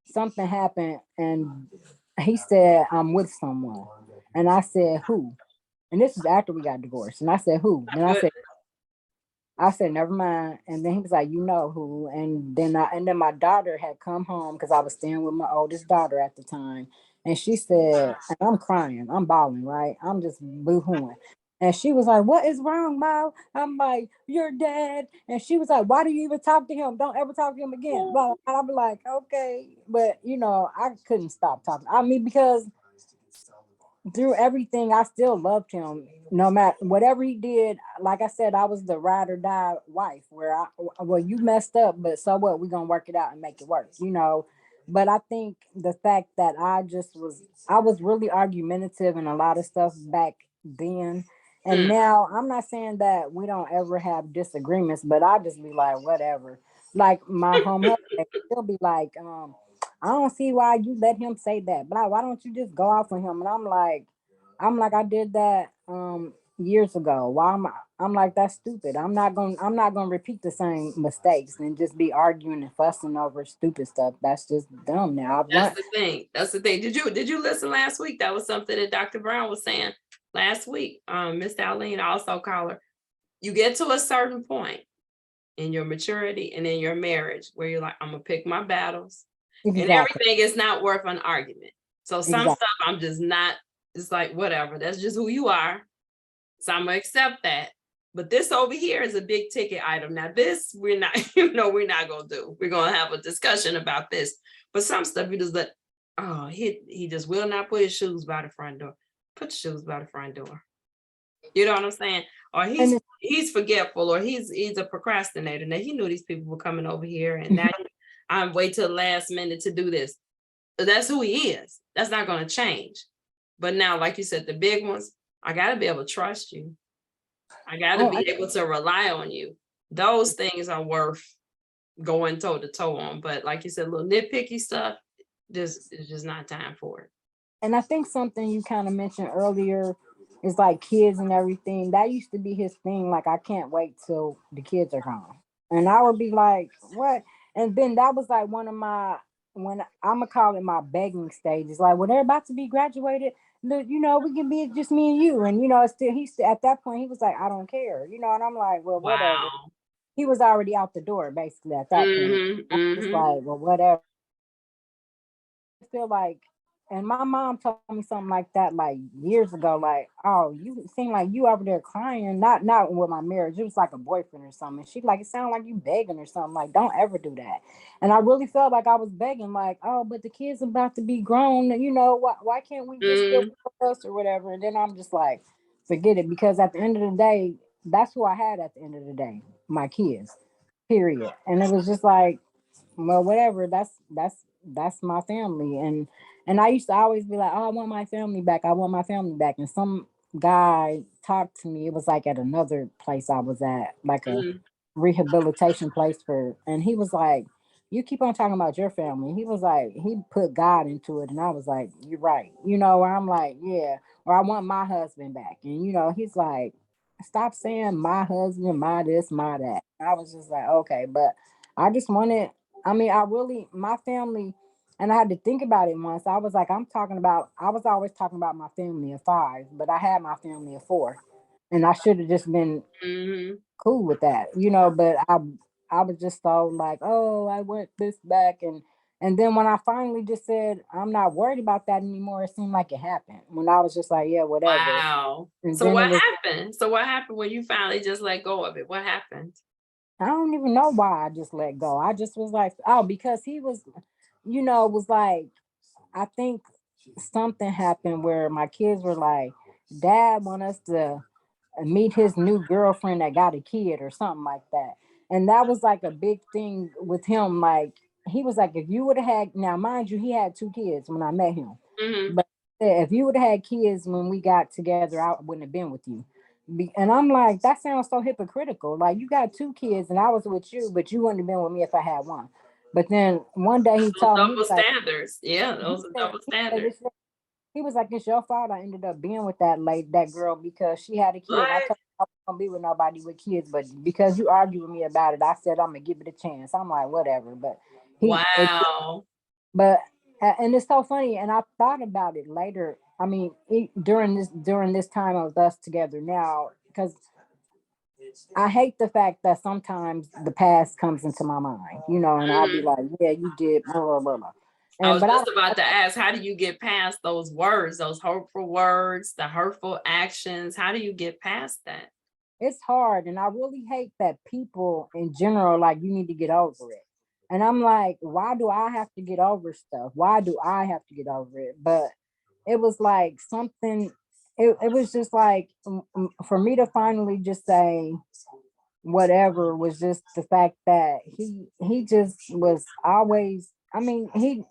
something happened," and he said, "I'm with someone," and I said, "Who?" And this was after we got divorced. And I said, who? And Good. I said, never mind. And then he was like, you know who? And then my daughter had come home because I was staying with my oldest daughter at the time. And she said, and I'm crying, I'm bawling, right? I'm just boo-hooing. And she was like, what is wrong, Mom? I'm like, your dad. And she was like, why do you even talk to him? Don't ever talk to him again. Well, I'll be like, okay. But, I couldn't stop talking. I mean, because through everything, I still loved him. No matter whatever he did, like I said, I was the ride or die wife. Well, you messed up, but so what? We're gonna work it out and make it work. But I think the fact that I was really argumentative and a lot of stuff back then. And Mm. now I'm not saying that we don't ever have disagreements, but I just be like, whatever. Like my home health, he'll be like, I don't see why you let him say that. But why don't you just go off on him? And I'm like, I did that years ago. I'm like, that's stupid. I'm not gonna repeat the same mistakes and just be arguing and fussing over stupid stuff. That's just dumb now. I've That's learned. the thing. That's the thing. Did you listen last week? That was something that Dr. Brown was saying last week. Miss Alene, I also call her. You get to a certain point in your maturity and in your marriage where you're like, I'm gonna pick my battles. And Exactly. everything is not worth an argument. So some Exactly. stuff I'm just not, it's like, whatever, that's just who you are. So I'm gonna accept that. But this over here is a big ticket item. Now, this we're not, we're not gonna do. We're gonna have a discussion about this. But some stuff you just let, oh, he just will not put his shoes by the front door. Put your shoes by the front door. You know what I'm saying? Or he's forgetful, or he's a procrastinator. Now he knew these people were coming over here, and now I'm wait till the last minute to do this. That's who he is. That's not gonna change. But now, like you said, the big ones, I gotta be able to trust you. I gotta be able to rely on you. Those things are worth going toe to toe on. But like you said, little nitpicky stuff, this is just not time for it. And I think something you kind of mentioned earlier is like kids and everything. That used to be his thing. Like, I can't wait till the kids are gone. And I would be like, what? And then that was like one of my, when I'm gonna call it my begging stages. Like, when they're about to be graduated, look, we can be just me and you. And it's still at that point he was like, I don't care, and I'm like, well, whatever. Wow. He was already out the door basically at that point. I was like, well, whatever. Feel like, and my mom told me something like that like years ago, like, oh, you seem like you over there crying, not with my marriage, it was like a boyfriend or something. She like, it sounded like you begging or something, like, don't ever do that. And I really felt like I was begging, like, oh, but the kid's about to be grown, why can't we just get with us or whatever. And then I'm just like, forget it, because at the end of the day, that's who I had at the end of the day, my kids, period. And it was just like, well, whatever. That's my family, and I used to always be like, oh, I want my family back. I want my family back. And some guy talked to me. It was like at another place I was at, like a rehabilitation place and he was like, you keep on talking about your family. He was like, he put God into it, and I was like, you're right. Where I'm like, yeah, or I want my husband back, and he's like, stop saying my husband, my this, my that. I was just like, okay, but I just wanted. I mean, I really, my family, and I had to think about it once. I was like, I was always talking about my family of five, but I had my family of four. And I should have just been cool with that, but I was just so like, oh, I want this back. And then when I finally just said, I'm not worried about that anymore, it seemed like it happened. When I was just like, yeah, whatever. Wow. And So then it what was, happened? So what happened when you finally just let go of it? What happened? I don't even know why I just let go. I just was like, oh, because he was, was like, I think something happened where my kids were like, Dad want us to meet his new girlfriend that got a kid or something like that. And that was like a big thing with him. Like, he was like, if you would have had, now mind you, he had two kids when I met him. But if you would have had kids when we got together, I wouldn't have been with you. And I'm like, that sounds so hypocritical. Like, you got two kids and I was with you, but you wouldn't have been with me if I had one. But then one day he Those told me, he double was like, standards. Yeah, those are double standards. he was like, it's your fault I ended up being with that girl because she had a kid. I What? told her I wasn't gonna be with nobody with kids, but because you argued with me about it, I said I'm gonna give it a chance. I'm like, whatever. But Wow. but and it's so funny. And I thought about it later. I mean, during this time of us together now, because I hate the fact that sometimes the past comes into my mind, and I'll be like, yeah, you did, blah, blah, blah, blah. I And was but just about to ask, how do you get past those words, those hurtful words, the hurtful actions? How do you get past that? it's hard. And I really hate that people in general, like, you need to get over it. And I'm like, why do I have to get over stuff? Why do I have to get over it? But it was like something, it was just like, for me to finally just say whatever was just the fact that he just was always, I mean, he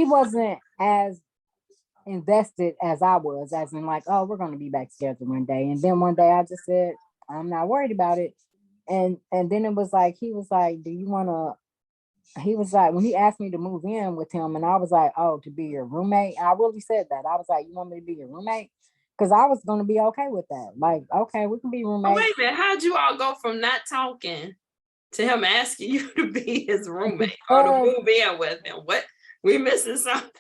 wasn't as invested as I was, as in like, oh, we're gonna be back together one day. And then one day I just said, I'm not worried about it. And then it was like, he was like, do you wanna, he was like, when he asked me to move in with him, and I was like, oh, to be your roommate. And I really said that. I was like, you want me to be your roommate? Because I was gonna be okay with that. Like, okay, we can be Oh, wait roommates. a minute. How'd you all go from not talking to him asking you to be his roommate or to Because move in with him? What? We missing something?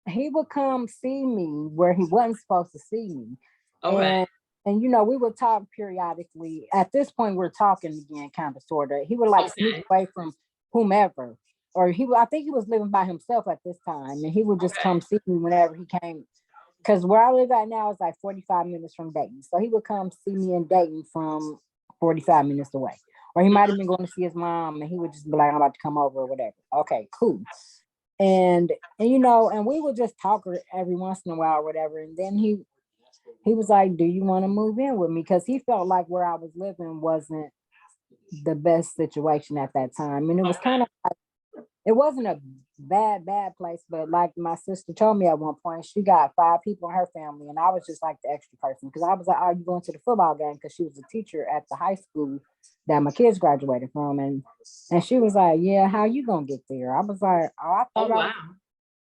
he would come see me where he wasn't supposed to see me. Okay. And we would talk periodically. At this point, we're talking again, kind of sort of. He would like sneak Okay. away from whomever. or I think he was living by himself at this time, and he would just Okay. come see me whenever he came. Because where I live at now is like 45 minutes from Dayton, so he would come see me in Dayton from 45 minutes away, or he might have been going to see his mom, and he would just be like, "I'm about to come over" or whatever. Okay, cool. And and we would just talk every once in a while or whatever. And then he was like, "Do you want to move in with me?" Because he felt like where I was living wasn't the best situation at that time, and it was kind Okay. of, it wasn't a bad place, but like my sister told me at one point, she got 5 people in her family, and I was just like the extra person because I was like, "Are you going to the football game?" Because she was a teacher at the high school that my kids graduated from, and she was like, "Yeah, how you gonna get there?" I was like, "Oh, Oh wow.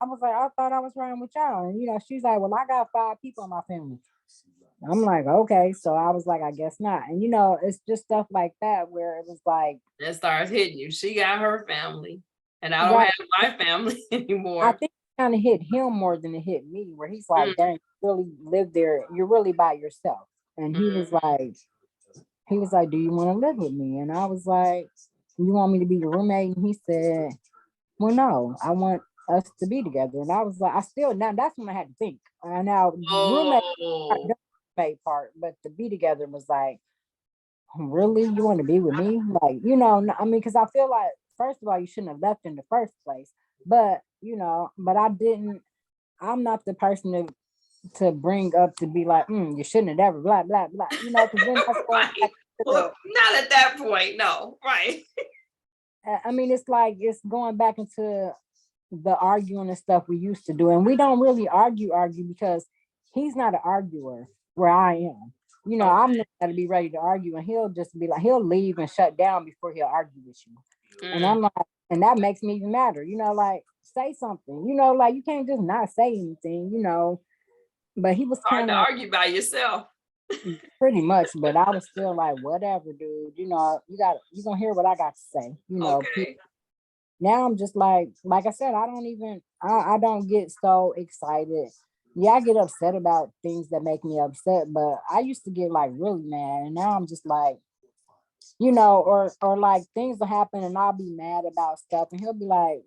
I was like, I thought I was riding with y'all," and she's like, "Well, I got 5 people in my family." I'm like, "Okay," so I was like, "I guess not," and it's just stuff like that where it was like, It starts hitting you. She got her family, and I don't right. have my family I anymore. think it kind of hit him more than it hit me, where he's like, Mm, "Dang, you really live there. You're really by yourself." And mm. he was like, "Do you want to live with me?" And I was like, "You want me to be your roommate?" And he said, "Well, no, I want us to be together." And I was like, I still, now that's when I had to think. Now Oh, roommate part, but to be together was like, really, you want to be with me? Like, I mean, because I feel like, first of all, you shouldn't have left in the first place. But but I didn't. I'm not the person to bring up to be like, you shouldn't have ever, blah blah blah. Because then that's going right. back to Well, not at that point. No, right. I mean, it's like it's going back into the arguing and stuff we used to do, and we don't really argue because he's not an arguer where I am. I'm Okay. not going to be ready to argue, and he'll just be like, he'll leave and shut down before he'll argue with you. And Mm. I'm like, and that makes me even madder. Like, say something. Like, you can't just not say anything. But he was Hard kind to of argue by yourself. pretty much, but I was still like, whatever, dude. You gonna hear what I got to say. Okay. Now I'm just like I said, I don't get so excited. Yeah, I get upset about things that make me upset, but I used to get like really mad, and now I'm just like, or like things will happen and I'll be mad about stuff, and he'll be like,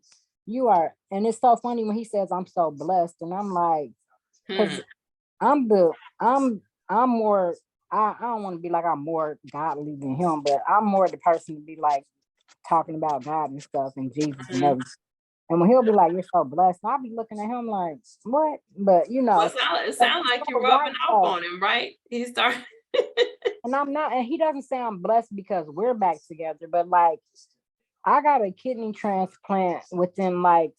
"You are," and it's so funny when he says I'm so blessed, and I'm like, Hmm. because I'm the I'm more. I don't want to be like I'm more godly than him, but I'm more the person to be like talking about God and stuff and Jesus and Hmm. everything. And when he'll be like, "You're so blessed," I'll be looking at him like, "What?" But Well, it but sound he's like you're so rubbing right off though. on him, right? He started. And I'm not, and he doesn't say I'm blessed because we're back together, but like I got a kidney transplant within like,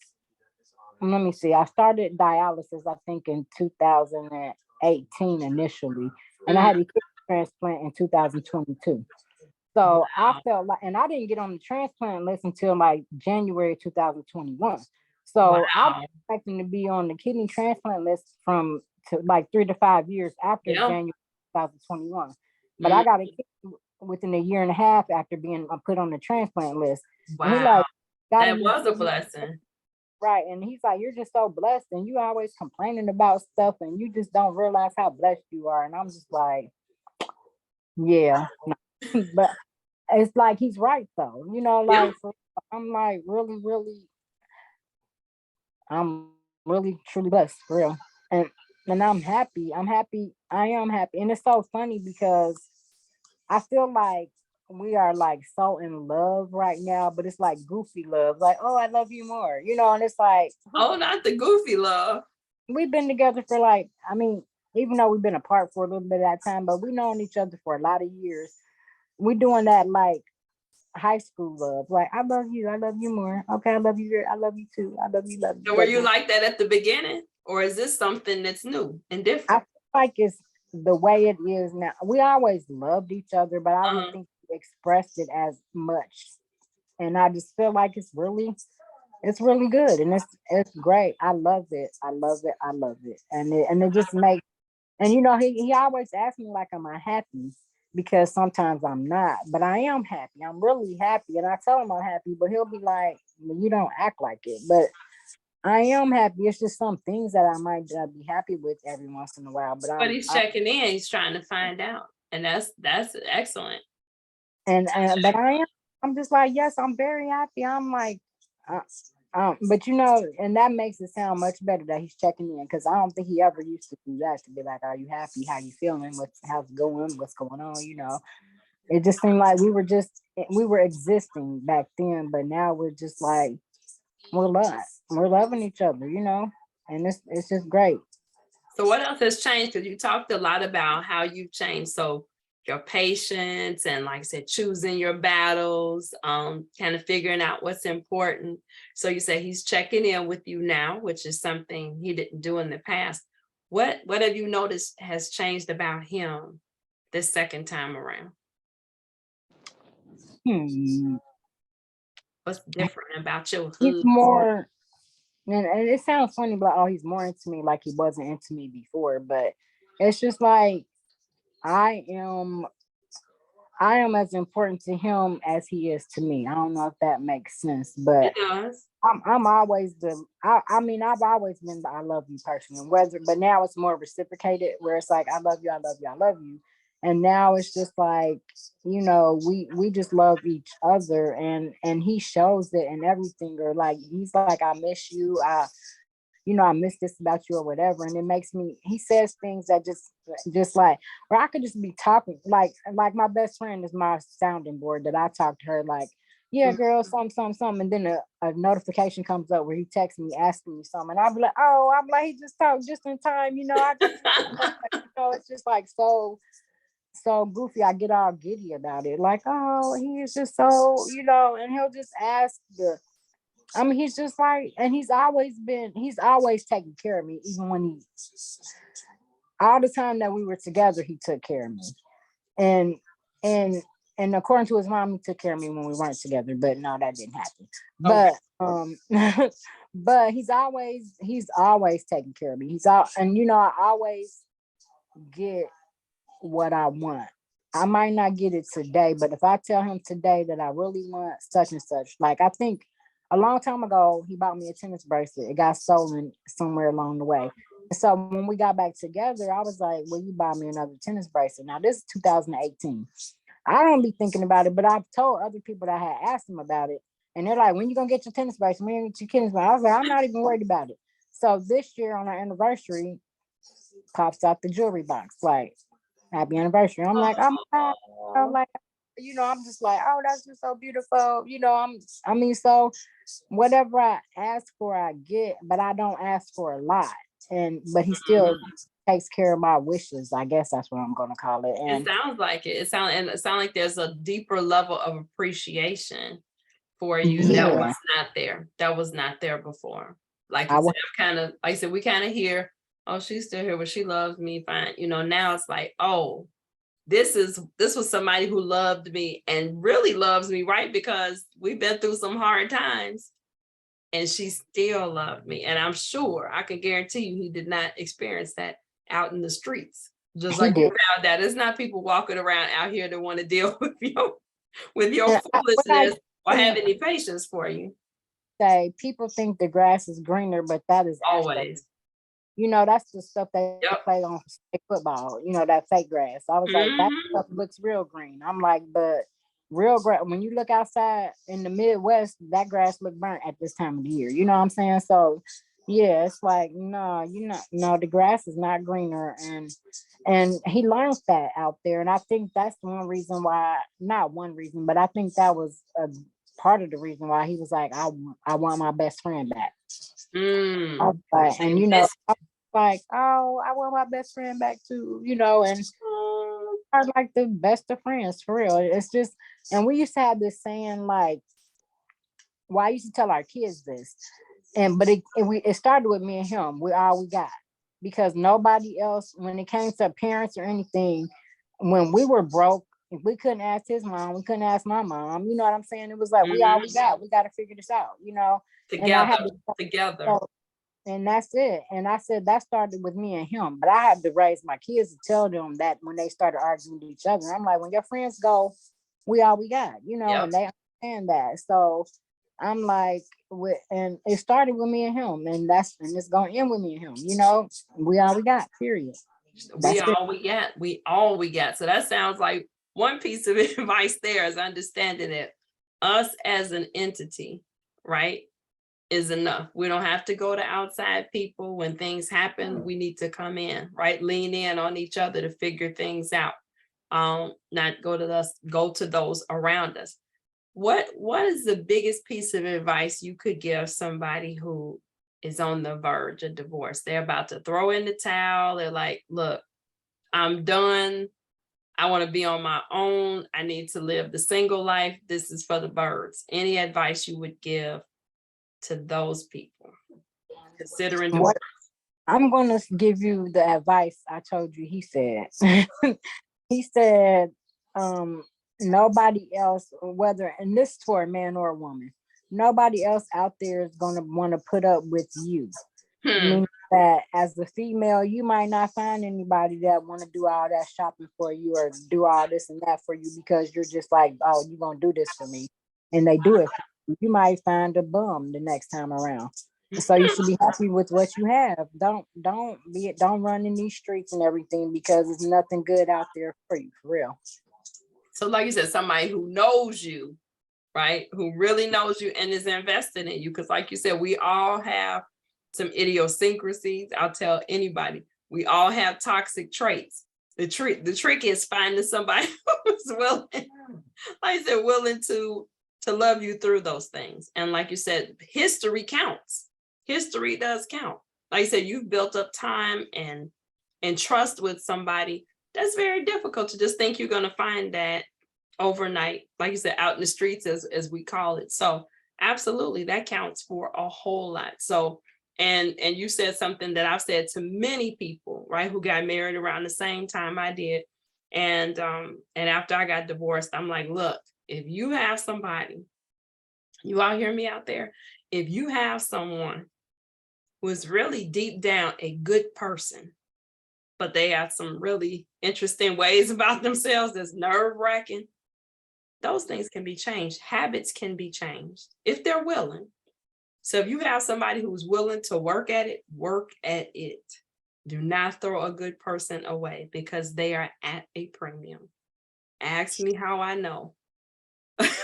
let me see, I started dialysis, I think in 2018 initially, and I Mm, had a kidney transplant in 2022. So I wow. felt like, and I didn't get on the transplant list until like January 2021. So I was Wow. expecting to be on the kidney transplant list from to like 3 to 5 years after Yeah. January 2021. But I Mm, got a kidney within a year and a half after being put on the transplant list. And he wow. like got a That new was a kidney, blessing. right? And he's like, "You're just so blessed, and you always complaining about stuff, and you just don't realize how blessed you are." And I'm just like, "Yeah," but it's like he's right though. Yeah. I'm like really, really, I'm really truly blessed for real. And I'm happy. I'm happy. I am happy. And it's so funny because I feel like we are like so in love right now, but it's like goofy love. Like, "Oh, I love you more," and it's like Oh, not the goofy love. we've been together for like, I mean, even though we've been apart for a little bit of that time, but we've known each other for a lot of years. We doing that like high school love. Like, "I love you. I love you more. Okay, I love you. I love you too. I love you. Love you. So were Love you you." like that at the beginning? Or is this something that's new and I different? feel like it's the way it is now. We always loved each other, but I don't Uh-huh. think we expressed it as much. And I just feel like it's really good, and it's great. I love it. I love it. I love it. And it just makes, and he always asks me like, "Am I happy?" Because sometimes I'm not, but I am happy. I'm really happy, and I tell him I'm happy, but he'll be like, "Well, you don't act like it." But I am happy. It's just some things that I might be happy with every once in a while. But But he's checking in, he's trying to find out. And that's excellent. but I am. I'm just like, yes, I'm very happy. I'm like, Uh, but and that makes it sound much better that he's checking in, because I don't think he ever used to do that, to be like, "Are you happy? How you feeling? How's it going? What's going on?" It just seemed like we were existing back then, but now we're just like we're loving each other, and it's just great. So what else has changed? Because you talked a lot about how you've changed. So your patience and, like I said, choosing your battles, kind of figuring out what's important. So you say he's checking in with you now, which is something he didn't do in the past. What have you noticed has changed about him this second time around? Hmm. What's different about your He's hood? more, and it sounds funny, but oh, he's more into me like he wasn't into me before. But it's just like I am I am as important to him as he is to me. I don't know if that makes sense, It but does. I'm always I mean, I've always been the I love you person, and but now it's more reciprocated, where it's like, I love you, I love you, I love you. And now it's just like, we just love each other, and he shows it and everything, or like he's like, I miss you. I miss this about you, or whatever. And it makes me, he says things that just like, or I could just be talking, like my best friend is my sounding board, that I talk to her like, yeah, Mm. girl, something. And then a notification comes up where he texts me asking me something. And I'll be like, oh, I'm like, he just talked just in time. I just, it's just like so goofy. I get all giddy about it. Like, oh, he is just so, and he'll just ask he's just like, and he's always taking care of me, even when all the time that we were together, he took care of me. And, and, and according to his mom, he took care of me when we weren't together, but no, that didn't happen. Okay. But, but he's always taking care of me. And I always get what I want. I might not get it today, but if I tell him today that I really want such and such, like I think a long time ago, he bought me a tennis bracelet. It got stolen somewhere along the way. So when we got back together, I was like, "Will you buy me another tennis bracelet?" Now this is 2018. I don't be thinking about it, but I've told other people that I had asked them about it, and they're like, "When you gonna get your tennis bracelet? When you get your tennis bracelet?" I was like, "I'm not even worried about it." So this year on our anniversary, pops out the jewelry box, like, "Happy anniversary." I'm like, "I'm not," Oh. like, I'm just like, "Oh, that's just so beautiful." So whatever I ask for, I get, but I don't ask for a lot. But he still Mhm. takes care of my wishes. I guess that's what I'm gonna call it. It And sounds like it. It sounds like there's a deeper level of appreciation for you that yeah, was not there. That was not there before. Like I you said, was I'm kind of, like I said, we kind of hear, oh, she's still here, but she loves me fine. Now it's like, oh, this was somebody who loved me and really loves me, right? Because we've been through some hard times and she still loved me. And I'm sure, I can guarantee you, he did not experience that out in the streets. Just he like you did. found that it's not people walking around out here that want to deal with your What I foolishness or have usually any patience for you. say, people think the grass is greener, but that is astro. Always. That's the stuff they Yep. play on football, that fake grass. I was like, that Hmm. stuff looks real green. I'm like, but real grass, when you look outside in the Midwest, that grass look burnt at this time of the year. You know what I'm saying? So yeah, it's like, no, no, the grass is not greener. And he learned that out there. And I think that's one reason why, not one reason, but I think that was a part of the reason why he was like, I want my best friend back. I Mm. was like, and They miss. I was like, oh, I want my best friend back too, and Oh. are like the best of friends for real. It's just, and we used to have this saying like, well, I used to tell our kids this, but it started with me and him. We all we got, because nobody else, when it came to parents or anything, when we were broke, if we couldn't ask his mom, we couldn't ask my mom. You know what I'm saying? It was like, we all we Mhm. got. We got to figure this out. And I had Together, to. together. So, and that's it. And I said that started with me and him, but I had to raise my kids to tell them that when they started arguing with each other. I'm like, when your friends go, we all we got, Yep. and they understand that. So I'm like, and it started with me and him, and it's gonna end with me and him. We all we got. Period. We That's it. all we got. We all we got. So that sounds like one piece of advice there is understanding that us as an entity, right? is enough. We don't have to go to outside people. When things happen, we need to come in, right? Lean in on each other to figure things out. Not go to those around us. What is the biggest piece of advice you could give somebody who is on the verge of divorce? They're about to throw in the towel. They're like, look, I'm done. I want to be on my own. I need to live the single life. This is for the birds. Any advice you would give to those people considering divorce? I'm going to give you the advice I told you he said. He said, nobody else, whether, and this for a man or a woman, nobody else out there is going to want to put up with you. Meaning that as a female, you might not find anybody that want to do all that shopping for you or do all this and that for you because you're just like, oh, you're going to do this for me. And they do it for you. You might find a bum the next time around. So you should be happy with what you have. Don't run in these streets and everything because there's nothing good out there for you, for real. So like you said, somebody who knows you, right? Who really knows you and is invested in you. Because like you said, we all have some idiosyncrasies. I'll tell anybody, we all have toxic traits. The trick is finding somebody who's willing, like I said, willing to love you through those things. And like you said, history counts. History does count. Like I said, you've built up time and trust with somebody. That's very difficult to just think you're going to find that overnight, like you said, out in the streets, as we call it. So absolutely, that counts for a whole lot. So, and you said something that I've said to many people, right, who got married around the same time I did. And after I got divorced, I'm like, look, if you have somebody, you all hear me out there? If you have someone who is really deep down a good person, but they have some really interesting ways about themselves that's nerve-wracking, those things can be changed. Habits can be changed if they're willing. So if you have somebody who's willing to work at it, work at it. Do not throw a good person away because they are at a premium. Ask me how I know.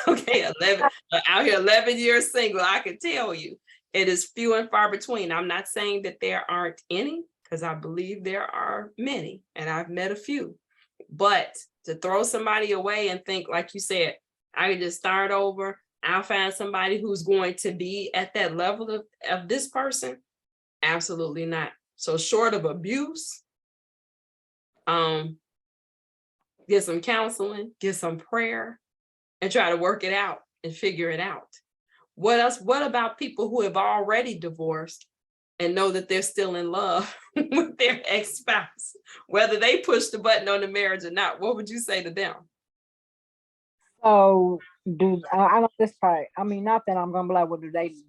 Okay, 11 out here, 11 years single, I can tell you it is few and far between. I'm not saying that there aren't any, because I believe there are many, and I've met a few. But to throw somebody away and think, like you said, I can just start over, I'll find somebody who's going to be at that level of this person, absolutely not. So short of abuse, get some counseling, get some prayer, and try to work it out and figure it out. What else? What about people who have already divorced and know that they're still in love with their ex-spouse, whether they push the button on the marriage or not? What would you say to them? So, I know this part. I mean, not that I'm gonna be like, well,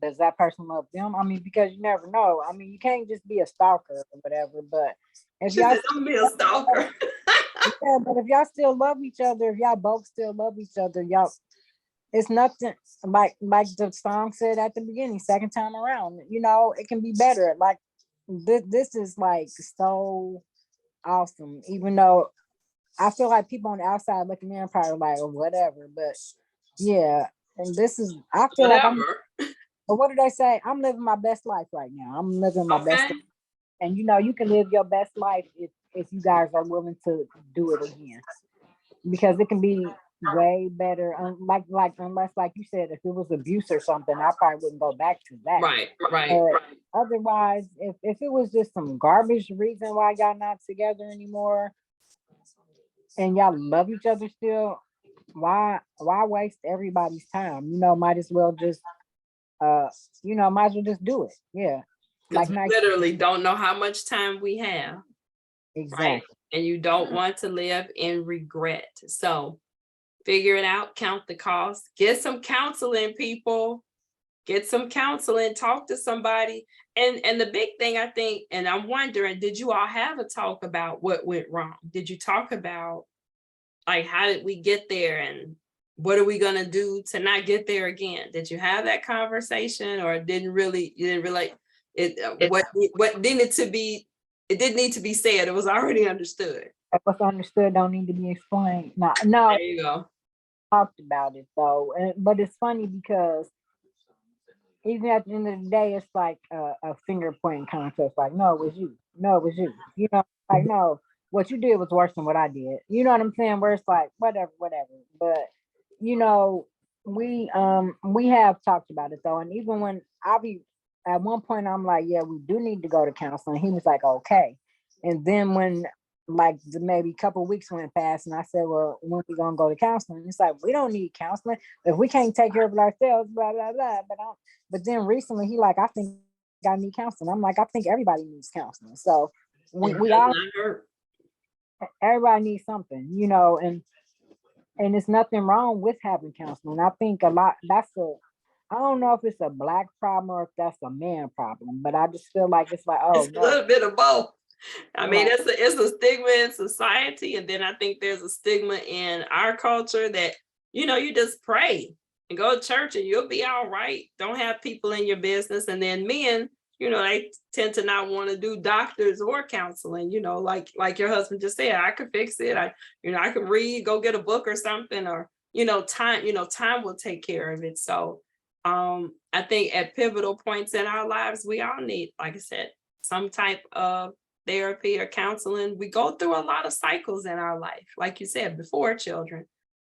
does that person love them? I mean, because you never know. I mean, you can't just be a stalker or whatever. But if She y'all said, "I'm be a stalker." yeah, but if y'all still love each other, if y'all both still love each other, y'all, it's nothing like the song said at the beginning, second time around. You know, it can be better. Like this is like so awesome, even though I feel like people on the outside looking in probably like, or whatever, but yeah. And this is, I feel like Whatever. but what do they say? I'm living my best life right now. I'm living my best Okay. life. And you know, you can live your best life if you guys are willing to do it again. Because it can be way better. Unless like you said, if it was abuse or something, I probably wouldn't go back to that. Right. Otherwise, if it was just some garbage reason why y'all not together anymore and y'all love each other still, why waste everybody's time? You know, might as well just might as well just do it. Yeah. Because Like we nice. literally don't know how much time we have. Exactly. Right. And you don't want to live in regret. So figure it out, count the cost, get some counseling, people. Get some counseling, talk to somebody. And the big thing I think, and I'm wondering, did you all have a talk about what went wrong? Did you talk about like how did we get there and what are we gonna do to not get there again? Did you have that conversation, or you didn't really it what needed to be, it didn't need to be said, it was already understood. What's understood don't need to be explained. No, There you go. talked about it though. But it's funny because even at the end of the day, it's like a finger pointing contest. Like, no, it was you. No, it was you. You know, like, no, what you did was worse than what I did. You know what I'm saying? Where it's like, whatever, whatever. But you know, we have talked about it though, and even when I be at one point, I'm like, yeah, we do need to go to counseling. He was like, okay, and then when like maybe a couple of weeks went past, and I said, well, when we gonna go to counseling? It's like we don't need counseling if we can't take care of it ourselves. Blah blah blah. But then recently, he like, I think I need counseling. I'm like, I think everybody needs counseling. So It we does all not hurt. everybody needs something, you know, and there's nothing wrong with having counseling. I think a lot that's a I don't know if it's a black problem or if that's a man problem, but I just feel like it's like, It's oh a no, little bit of both. I mean, right. it's a stigma in society, and then I think there's a stigma in our culture that you just pray and go to church and you'll be all right. Don't have people in your business, and then men, they tend to not want to do doctors or counseling. Like your husband just said, I could fix it. I could read, go get a book or something, or time will take care of it. So, I think at pivotal points in our lives, we all need, like I said, some type of therapy or counseling. We go through a lot of cycles in our life, like you said, before children,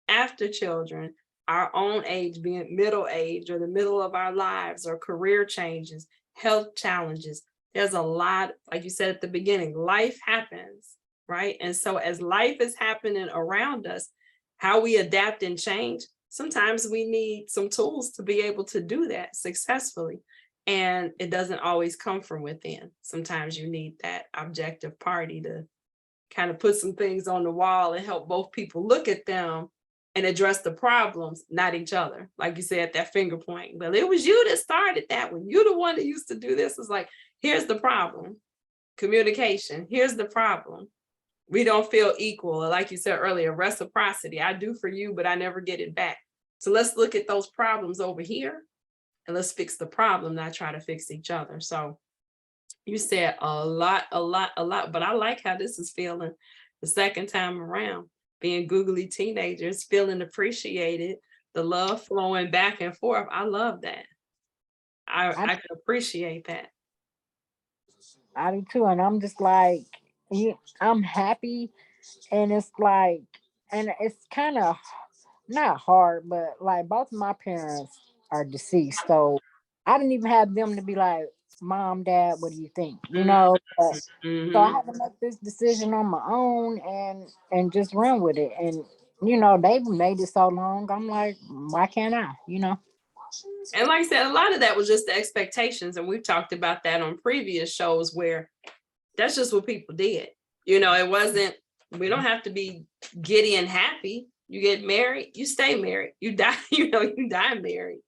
after children, our own age, being middle age or the middle of our lives, or career changes, health challenges. There's a lot, like you said at the beginning, life happens, right? And so as life is happening around us, how we adapt and change, sometimes we need some tools to be able to do that successfully. And it doesn't always come from within. Sometimes you need that objective party to kind of put some things on the wall and help both people look at them and address the problems, not each other. Like you said, that finger point. Well, it was you that started that one. You're the one that used to do this. It's like, here's the problem. Communication. Here's the problem. We don't feel equal. Or like you said earlier, reciprocity. I do for you, but I never get it back. So let's look at those problems over here and let's fix the problem, not try to fix each other. So you said a lot, but I like how this is feeling the second time around. Being googly teenagers, feeling appreciated, the love flowing back and forth. I love that. I I can appreciate that. I do too, and I'm just like, I'm happy, and it's like, and it's kind of not hard, but like both of my parents are deceased, so I didn't even have them to be like, Mom, Dad, what do you think? You know, but, so I Mm-hmm. had to make this decision on my own and just run with it, and they've made it so long. I'm like, why can't I? And like I said, a lot of that was just the expectations. And we've talked about that on previous shows where that's just what people did. It wasn't, we don't have to be giddy and happy. You get married, you stay married, you die, you die married.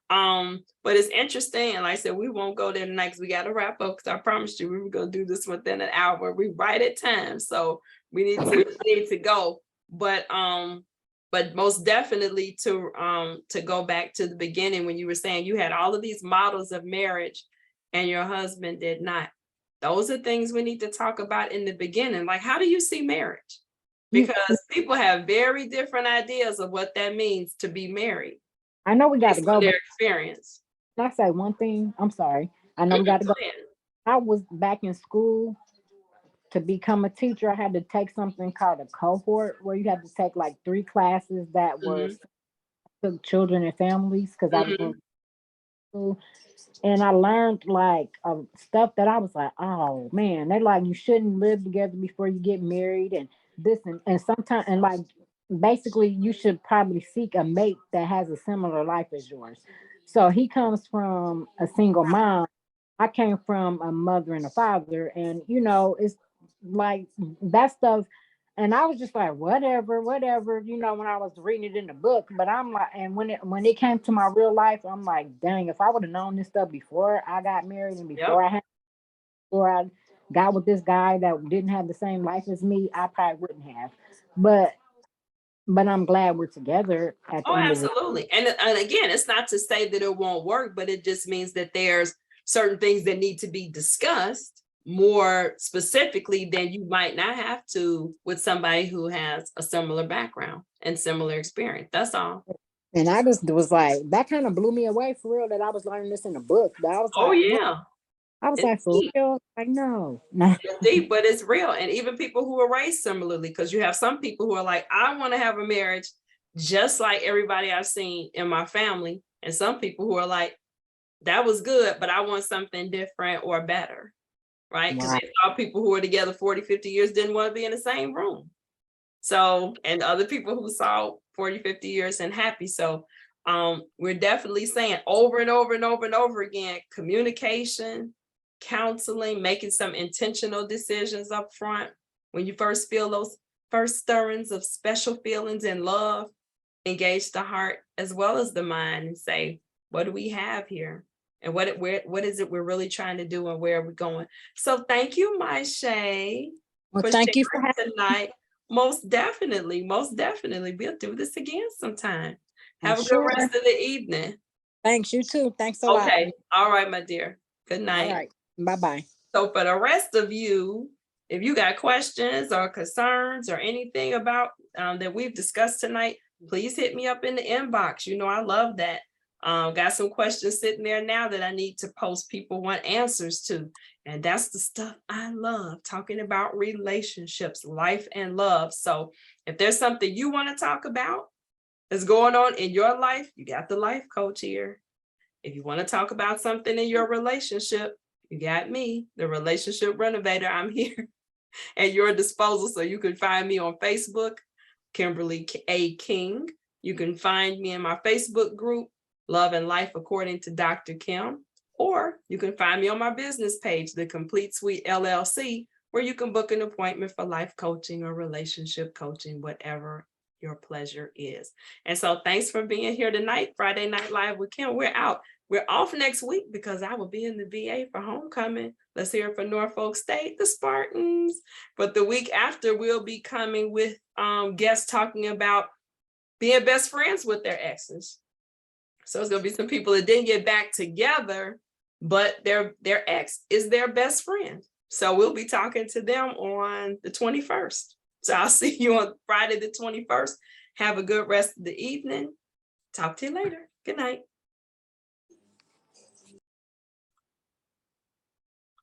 But it's interesting. And like I said, we won't go there tonight because we got to wrap up, because I promised you we were going to do this within an hour. We right at time. So we need to go. But most definitely to go back to the beginning when you were saying you had all of these models of marriage and your husband did not. Those are things we need to talk about in the beginning. Like, how do you see marriage? You, Because people have very different ideas of what that means to be married I know we got to based on go, their but experience. can I say one thing? I'm sorry. I know we got to Go go. ahead. I was back in school to become a teacher. I had to take something called a cohort, where you had to take like 3 classes that were Mhm, for children and families, because I was mhm. doing school. And I learned like stuff that I was like, oh man, they like, you shouldn't live together before you get married, and this and sometimes, and like basically you should probably seek a mate that has a similar life as yours. So he comes from a single mom. I came from a mother and a father, and it's like that stuff. And I was just like, whatever, whatever, when I was reading it in the book. But I'm like, and when it came to my real life, I'm like, dang, if I would have known this stuff before I got married, and Yep. before I got with this guy that didn't have the same life as me, I probably wouldn't have. But I'm glad we're together at the Oh, end of it. absolutely. And again, it's not to say that it won't work, but it just means that there's certain things that need to be discussed more specifically than you might not have to with somebody who has a similar background and similar experience. That's all. And I just was like, that kind of blew me away for real that I was learning this in a book. That I was Oh like, what? yeah. I was It's like, for deep. real? Like, no, no. It's deep, but it's real. And even people who are raised similarly, because you have some people who are like, I want to have a marriage just like everybody I've seen in my family. And some people who are like, that was good, but I want something different or better, right? Because Wow. they saw people who were together 40, 50 years didn't want to be in the same room. So, and other people who saw 40, 50 years and happy. So we're definitely saying over and over and over and over again, communication, counseling, making some intentional decisions up front. When you first feel those first stirrings of special feelings and love, engage the heart as well as the mind and say, what do we have here? And what is it we're really trying to do and where are we going? So thank you, Miche, Well, for thank you for sharing having tonight. Most definitely. We'll do this again sometime. me. Have a good Sure. rest of the evening. Thanks, you too. Thanks a lot. Okay. All right, my dear. Good All night. right. Bye-bye. So for the rest of you, if you got questions or concerns or anything about that we've discussed tonight, please hit me up in the inbox. You know, I love that. Got some questions sitting there now that I need to post people want answers to. And that's the stuff I love, talking about relationships, life and love. So if there's something you want to talk about that's going on in your life, you got the life coach here. If you want to talk about something in your relationship, you got me, the relationship renovator. I'm here at your disposal. So you can find me on Facebook, Kimberly A. King. You can find me in my Facebook group, Love and Life According to Dr. Kim. Or you can find me on my business page, The Complete Suite LLC, where you can book an appointment for life coaching or relationship coaching, whatever your pleasure is. And so thanks for being here tonight. Friday Night Live with Kim. We're out. We're off next week because I will be in the VA for homecoming. Let's hear it for Norfolk State, the Spartans. But the week after, we'll be coming with guests talking about being best friends with their exes. So it's going to be some people that didn't get back together, but their ex is their best friend. So we'll be talking to them on the 21st. So I'll see you on Friday the 21st. Have a good rest of the evening. Talk to you later. Good night.